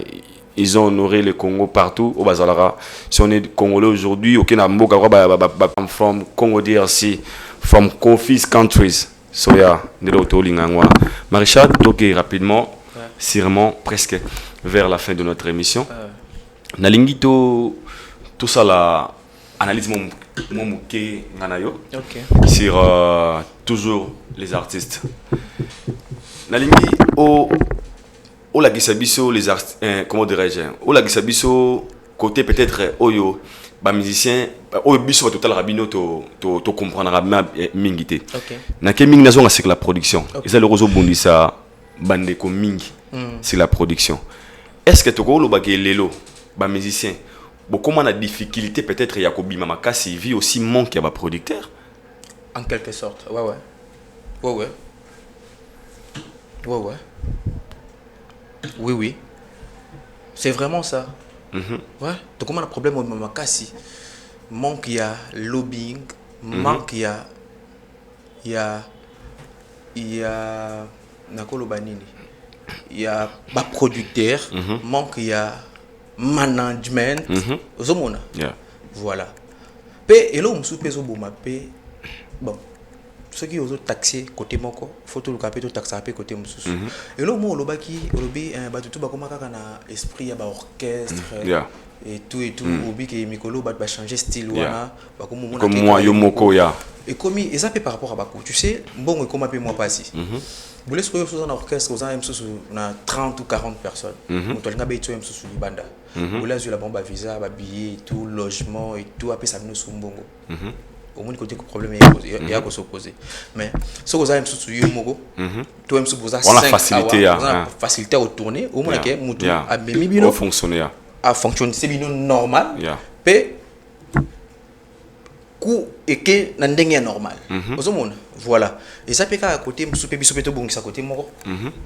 Ils ont honoré le Congo partout au Bazalara. Si on est Congolais aujourd'hui, aucun amour, from Congo DRC, from Confis countries. Soya, de l'auto Lingangwa. Maréchal, toqué rapidement, sûrement presque vers la fin de notre émission. Nalingito, tout ça là, analyse mon sur toujours les artistes. Nalingi au la gisabiso les artistes comment dirais-je au la gisabiso côté peut-être oyo ba musicien oyo biso total rabino to comprendre bien mingité. Na ke mingi nazo c'est la production. Et ça le rozo bondisa bande ko mingi c'est la production. Est-ce que toko lo ba ke lelo ba musicien comment la difficulté peut-être Yakobi Mamakasi vit aussi manque à ma producteur en quelque sorte ouais oui c'est vraiment ça ouais donc comment le problème au Mamakasi manque il y a lobbying manque il y a nakolo banini il y a pas producteur manque il y a management ozomona voilà pe elo musu peso boma pe bon ceux qui ont taxé côté moko faut tout le capé tout taxer pe côté musu elo mo lobaki lobi ba tout ba koma kaka na esprit ya ba orchestre et tout obi ke mikolo ba changer style wana ba comme moi yo moko ya et comme et ça par rapport à Bakou tu sais bon comment pe moi pas ici vous laissez que vous en orchestre vous avez même 30 ou 40 personnes vous avez même sous banda vous laissez la bombe à visa à billets tout logement et tout après ça nous sous bongo au moins côté problème il y a qu'on s'opposer mais ce que vous avez sous yomogo tout même sous vous avez 5 facilité à tourner au moins que mutu a même bien fonctionner à fonctionner c'est bien normal pe coup et que n'endenge normal voilà et ça peut qu'à côté souper biso peto bon qui ça côté moko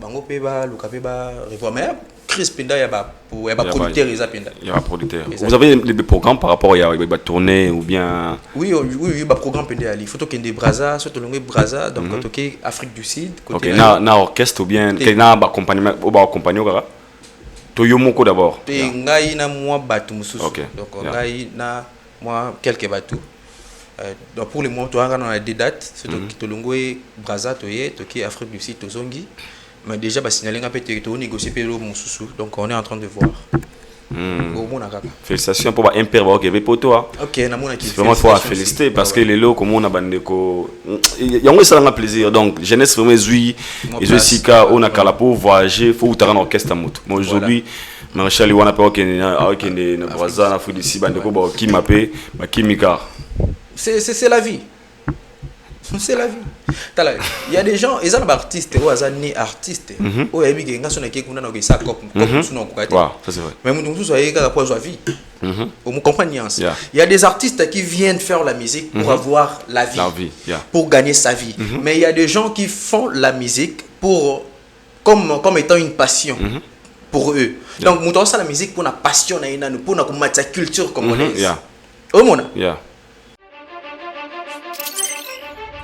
bango pe ba luka pe ba revoir mais Chris Penda ya ba producteur et ça Penda il y a producteur vous avez des programmes par rapport à ba tourner ou bien oui ba programme Penda ali photo kende Brazza surtout longue Brazza donc côté Afrique du Sud côté na orchestre ou bien na ba accompagnement ou ba accompagner Toyomoko d'abord. Ngai na moi batu mususu. Okay. Donc ngai na moi quelques batu. Donc pour le moment on a des dates, c'est Tolongo et Brazza toye, Toki Afrique du Sud Tozongi. Mais déjà bah signaler un peu to négocier pelo mususu. Donc on est en train de voir. Félicitations pour Imperva qui est pour toi. OK, na mona qui. Vraiment faut féliciter parce que les lots comme on a bandeko il y a ça un plaisir. Donc jeunesse vraiment zui et sika on a kalapo voyager faut utara en orchestre moto. Mais aujourd'hui Maréchal Iwana pa ok ne Brazza na fudi si bandeko ba ki mapé ba kimika. C'est la vie. C'est la vie. Il y a des gens, ils ont des artistes, ils ont des artistes. Ils ont des gens qui ont des ça c'est vrai. Mais nous tous avez la vie. Vous comprenez? Il y a des artistes qui viennent faire la musique pour avoir la vie, pour gagner sa vie. Mais il y a des gens qui font la musique pour comme étant une passion pour eux. Donc nous avons la musique pour la passion pour la culture congolaise.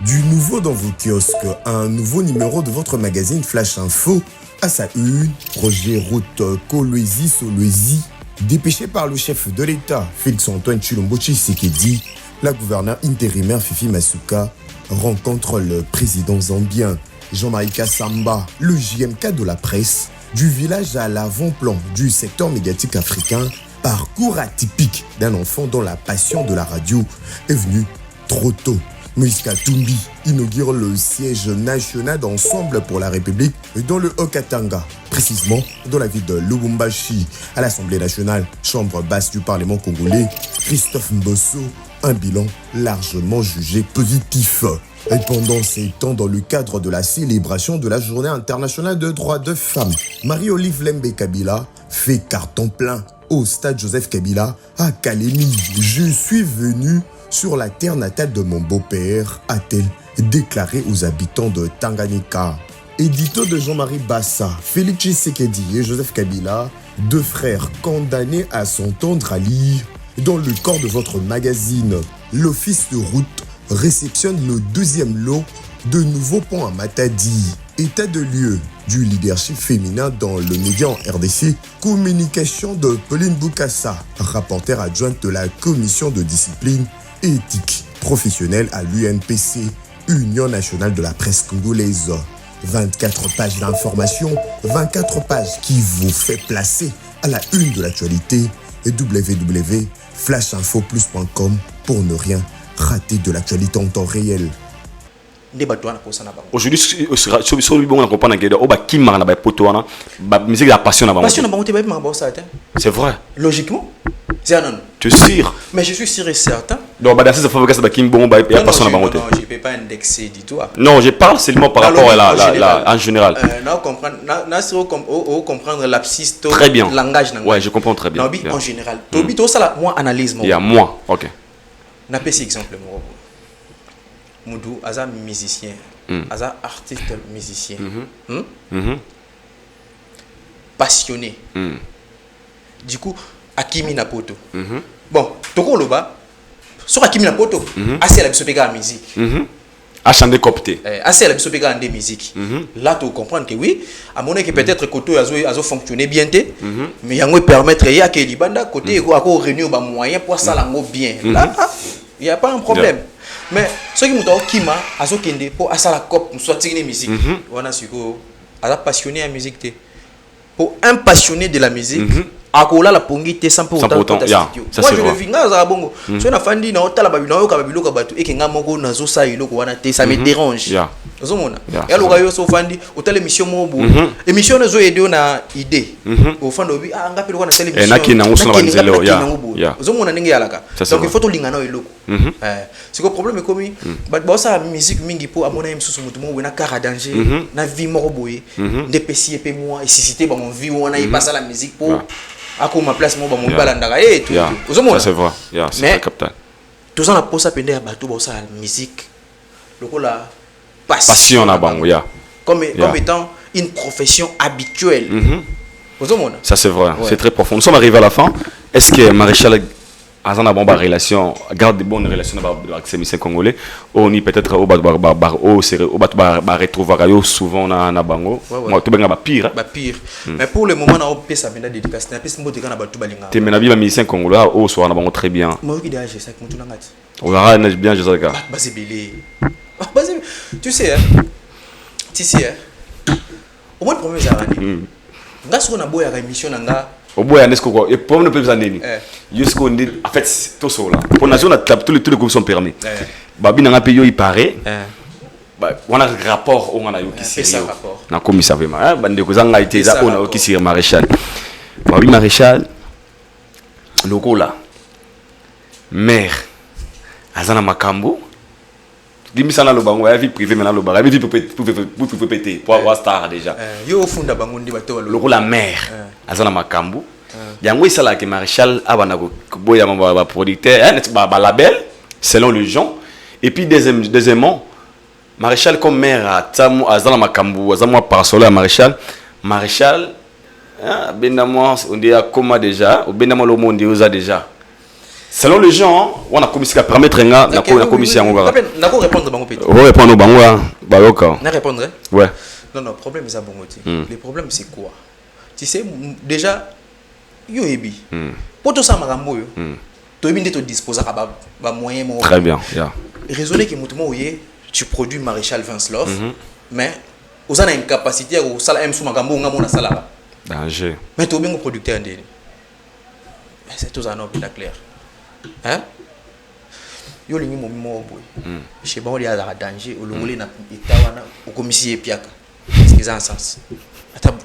Du nouveau dans vos kiosques, un nouveau numéro de votre magazine Flash Info. À sa une, Roger Route Kolwezi Solwezi, dépêché par le chef de l'État, Félix-Antoine Tshilombo Tshisekedi, la gouverneure intérimaire Fifi Masuka rencontre le président zambien Jean-Marie Kassamba, le JMK de la presse, du village à l'avant-plan du secteur médiatique africain, parcours atypique d'un enfant dont la passion de la radio est venue trop tôt. Moïse Katumbi inaugure le siège national d'Ensemble pour la République dans le Haut-Katanga, précisément dans la ville de Lubumbashi, à l'Assemblée nationale, chambre basse du Parlement congolais. Christophe Mbosso, un bilan largement jugé positif. Et pendant ces temps, dans le cadre de la célébration de la Journée internationale des droits de femmes, Marie-Olive Lembe Kabila fait carton plein au stade Joseph Kabila à Kalemi. Je suis venu sur la terre natale de mon beau-père, a-t-elle déclaré aux habitants de Tanganyika. Édito de Jean-Marie Bassa, Félix Tshisekedi et Joseph Kabila, deux frères condamnés à s'entendre à lire. Dans le corps de votre magazine, l'Office de route réceptionne le deuxième lot de nouveaux ponts à Matadi. État de lieu du leadership féminin dans le média en RDC, communication de Pauline Boukassa, rapporteure adjointe de la commission de discipline éthique professionnelle à l'UNPC, Union nationale de la presse congolaise. 24 pages d'information, 24 pages qui vous fait placer à la une de l'actualité et www.flashinfoplus.com pour ne rien rater de l'actualité en temps réel. Aujourd'hui, sur le bon, on comprend que musique la passion. C'est vrai. Logiquement. Tu es sûr? Mais je suis sûr et certain. Donc, non, je ne peux pas indexer du tout. Non, je parle seulement par rapport à en général. Comprendre l'abscisse. Très bien. Langage. Ouais, je comprends très bien. En général. Moi, analyse. Il y a moi. Ok. Je peux par exemple. Moudou, Aza musicien, Aza artiste musicien, passionné. Du coup, Akimi Napoto. Bon, Toko Loba, sur Akimi Napoto, assez la bisopéga en musique. À chanter copté. Assez la bisopéga en des musiques. Là, tu comprends que oui, à mon avis, peut-être que Azo fonctionner bien, mais il y a permettre à que les bandes côté à réunir des moyens pour ça bien. Là, il n'y a pas un problème. Mais ceux qui m'ont dit Kima, Azo Kende, pour la cop, soit tiré musique. On a su que Aza passionné à la musique. Pour un passionné de la musique, Akola la pongi te 100%. Moi je le vis nga bongo. So na fandi na otala babino yo ka babilo ka batu e kenga moko na zo sa iloko wana te ça me dérange. Ozo mona. Ya lo yo so fandi otala émission mo bo. Émission na zo aider na idée. Au fando bi nga pe lo na sele émission. Et na ki na usona banzelo ya. Ozo mona ndenge yalaka. Donc il faut to lingana iloko. C'est que problème est comme ba sa musique mingi po amona imsusu mutu mo na kara danger na vie mo boye. Ndepesi pe moi et susciter ba mon vie wana il passe à la musique pour à ma place moi mon balandaka et tout ça c'est vrai c'est captain tout ça na posa pende ya bato ba ça musique lokola passion na bango comme étant une profession habituelle ça c'est vrai c'est très profond. Nous sommes arrivés à la fin. Est-ce que Maréchal Azana bon relation, garde de bonnes relations avec ces musiciens congolais. On y peut-être au retrouver souvent na bango. Moi tout bien pire. Pire. Mais pour le moment on peut ça maintenant dédicace. Na piste mbote kana batu balinga. Te menabi ba musiciens congolais au soir na bango très bien. Moi qui déjà ça que mutuna ngati. On verra bien je sais ça. Tu sais au moins le premier jarani. Ngaso na boya ka émission nanga. Au bout, il y a et pour ne plus années. Jusqu'au en fait, tout ça là. Pour la nation, tous les groupes sont permis. Babi n'a pas payé, il paraît. On a un rapport, on a eu qui s'est na commissaire vraiment. Bande que zanga été ça, on a eu qui s'est maréchal. Babi maréchal, logo là. Mère, azana makambo. Dimi sana lo bango, vie privée maintenant lo bango, vie pour péter, pour avoir star déjà. Yo au fond da bango ndi bato le la mère azana makambu yango isala ke maréchal abana ko boya ba producteur ba label selon les gens et puis deuxièmement maréchal comme mère atamu azana makambu azama parasolo ya maréchal benamo on dit comment déjà ou benamo le monde usa déjà selon les gens on a commis à permettre na commission ngora na ko répondre bango petit on répondre bango ba yoka na répondre ouais. Non, problème c'est bon. Le problème c'est quoi? Tu sais, déjà, yo ebi. Pour tout ça, marambo yo. Tu es bien de disposer à moyen. Très bien. Raisonner que tu produis Maréchal Vince Love, mais vous avez une capacité à saler un sous magambo on a mon salaire. Danger. Mais tu es bien un producteur en délai. Mais c'est tout ça non bien clair. Hein? Yo lingi mo mo boy. Je sais pas où il y a danger au longolé na itawana au commissaire piaka. Est-ce qu'ils ont un sens? Attends,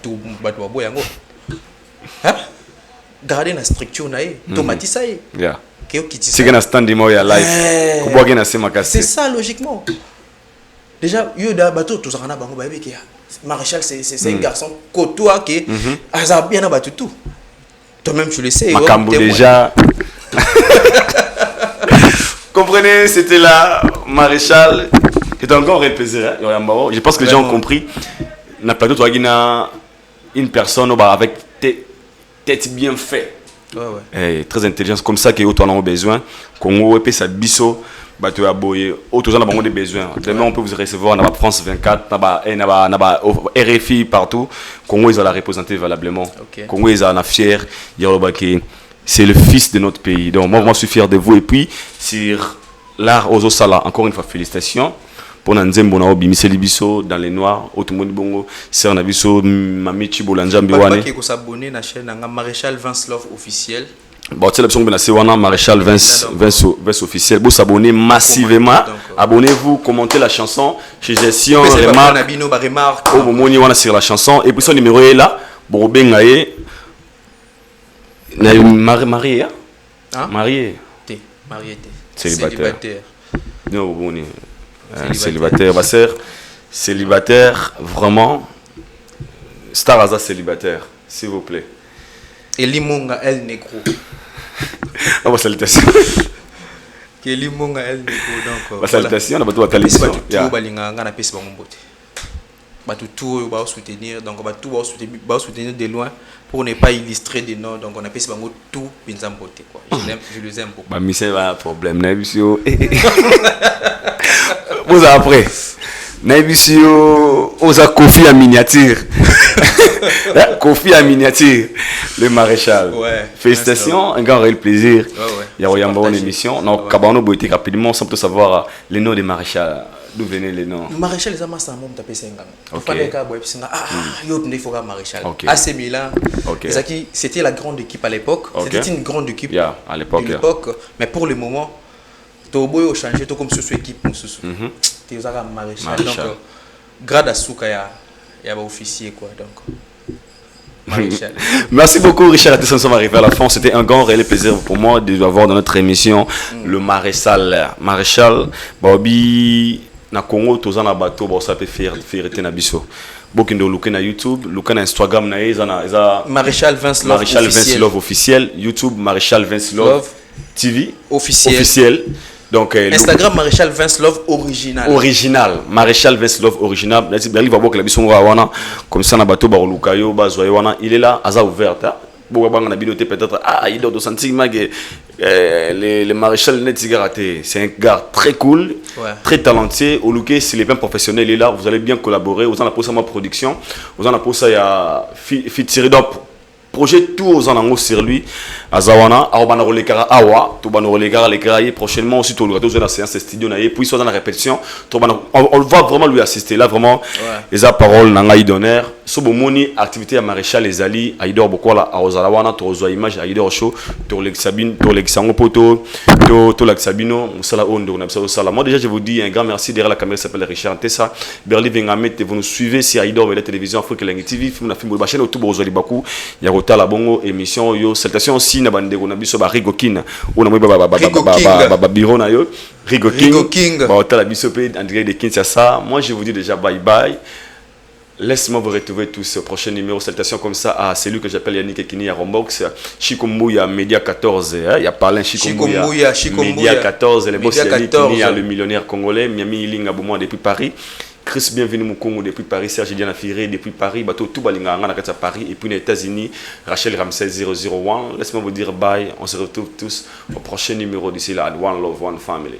garder la structure, automatiser. C'est ça logiquement. Déjà, il y a bateau, tout ça, Maréchal, c'est un garçon côtois qui a bien abattu tout. Toi-même, tu le sais. Déjà. Comprenez, c'était là, Maréchal. C'est encore un plaisir. Je pense que les gens ont compris. Na plateau, tu as une personne avec tête bien faite. Très intelligente. Comme ça que tu as besoin. Congo et sa biso. Tu as boyé. Autres gens ont des besoins. Demain, on peut vous recevoir dans la France 24, dans RFI partout. Congo, ils ont la représenter valablement. Congo, ils sont fiers. C'est le fils de notre pays. Donc, moi, je suis fier de vous. Et puis, sur l'art aux Osala, encore une fois, félicitations. Pour Nanzembo na obimise libiso dans les noirs automondi bongo c'est on a biso mamichi bolanjambi wane qui s'abonner na chaîne nga Maréchal Vince Love officiel bon c'est l'option ben c'est wana Maréchal Vince officiel vous s'abonner massivement abonnez-vous commentez la chanson chez gestion remarque au moment où on a sur la chanson et puis son numéro est là bon bengaye na marié marié célibataire non bon célibataire, ma sœur, célibataire, vraiment, Star Aza célibataire, s'il vous plaît. Et Limonga El Negro. Ah, ma salutation. Que Limonga El Negro, donc. Ma salutation, on a battu la télévision. Tout va soutenir, donc on va soutenir de loin pour ne pas illustrer des noms, donc on a fait tout Pinzambote quoi. Je les aime beaucoup. Bah, mais c'est un problème, Naibisio. Vous après, Naibisio, on a Kofi en miniature. Kofi en miniature, le maréchal. Ouais. Félicitations, un grand réel plaisir. Il y a une bonne émission. Donc, Kabano Boité rapidement, sans tout savoir les noms des maréchals. D'où venaient les noms? Le maréchal, les amas, c'est un monde tapé 5 ans. Il faut maréchal. AC Milan. C'était la grande équipe à l'époque. C'était une grande équipe à l'époque. Mais pour le moment, Tobo a changé comme sous équipe. Tu as maréchal. Donc, grade à Souka, il y a officier quoi. Donc. Merci beaucoup Richard. Nous sommes arrivés à la fin. C'était un grand réel plaisir pour moi de voir dans notre émission le maréchal. Maréchal, Bobby, na Congo, tous en bateau, bon ça peut faire na biso. Beaucoup de look na YouTube, look na Instagram na isa. Maréchal Vince Love. Maréchal Vince Love officiel. YouTube Maréchal Vince Love TV officiel. Donc Instagram Maréchal Vince Love original. Maréchal Vince Love original. Il va voir que la biso wana comme ça na bateau ba lukayo ba zoyo wana il est là aza ouverte peut-être il doit sentir que le maréchal Netzigaraté, c'est un gars très cool, très talentueux. Au Luque, c'est les mêmes professionnels, il est là, vous allez bien collaborer. Vous en avez pour ma production, vous en avez pour ça, il y a Fitiridop. Projet tout aux en sur lui à Zawana à Obana Rolekara Awa tout Bano Rolekara les grailler prochainement aussi tout le gâteau de la séance studio et puis soit dans la répétition on va vraiment lui assister là vraiment les paroles n'anga d'honneur Sobomoni activité à maréchal les ali Aïdor Bokola à Ozalawana tozo image Aïdor show to Sabine to Lexango poto to Sabino Musala Ondo na Sala. Moi déjà je vous dis un grand merci. Derrière la caméra s'appelle Richard Tessa Berli Vengamet, vous nous suivez sur Aïdor la télévision Afrique Langue TV film la film la chaîne autour Bozoli Baku ya la bongo émission yo salutations aussi na bande na biso ba Rigo King on a biro na yo Rigo King ba otala biso pe en direct de Kinshasa. Moi je vous dis déjà bye bye. Laisse-moi vous retrouver tous au prochain numéro. Salutations comme ça à celui que j'appelle Yannick Ekini à Rombox, Chikombuya Média 14, il y a Parlin Chikombuya Média 14, les boss Yannick Ekini, le millionnaire congolais, Miami Ilinga Boumouan depuis Paris. Chris bienvenue Mukongo depuis Paris, Serge Diana Firé depuis Paris, bateau tout balinga à Paris et puis les États-Unis, Rachel Ramsey 001. Laisse-moi vous dire bye, on se retrouve tous au prochain numéro d'ici là, One Love, One Family.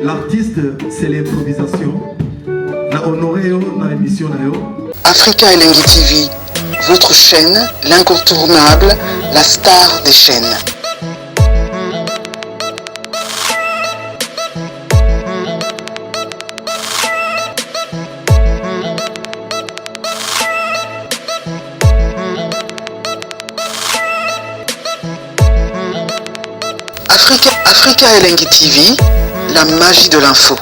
L'artiste, c'est l'improvisation. La honoré dans l'émission. Africa Elengi TV, votre chaîne, l'incontournable, la star des chaînes. Africa Elengi TV, la magie de l'info.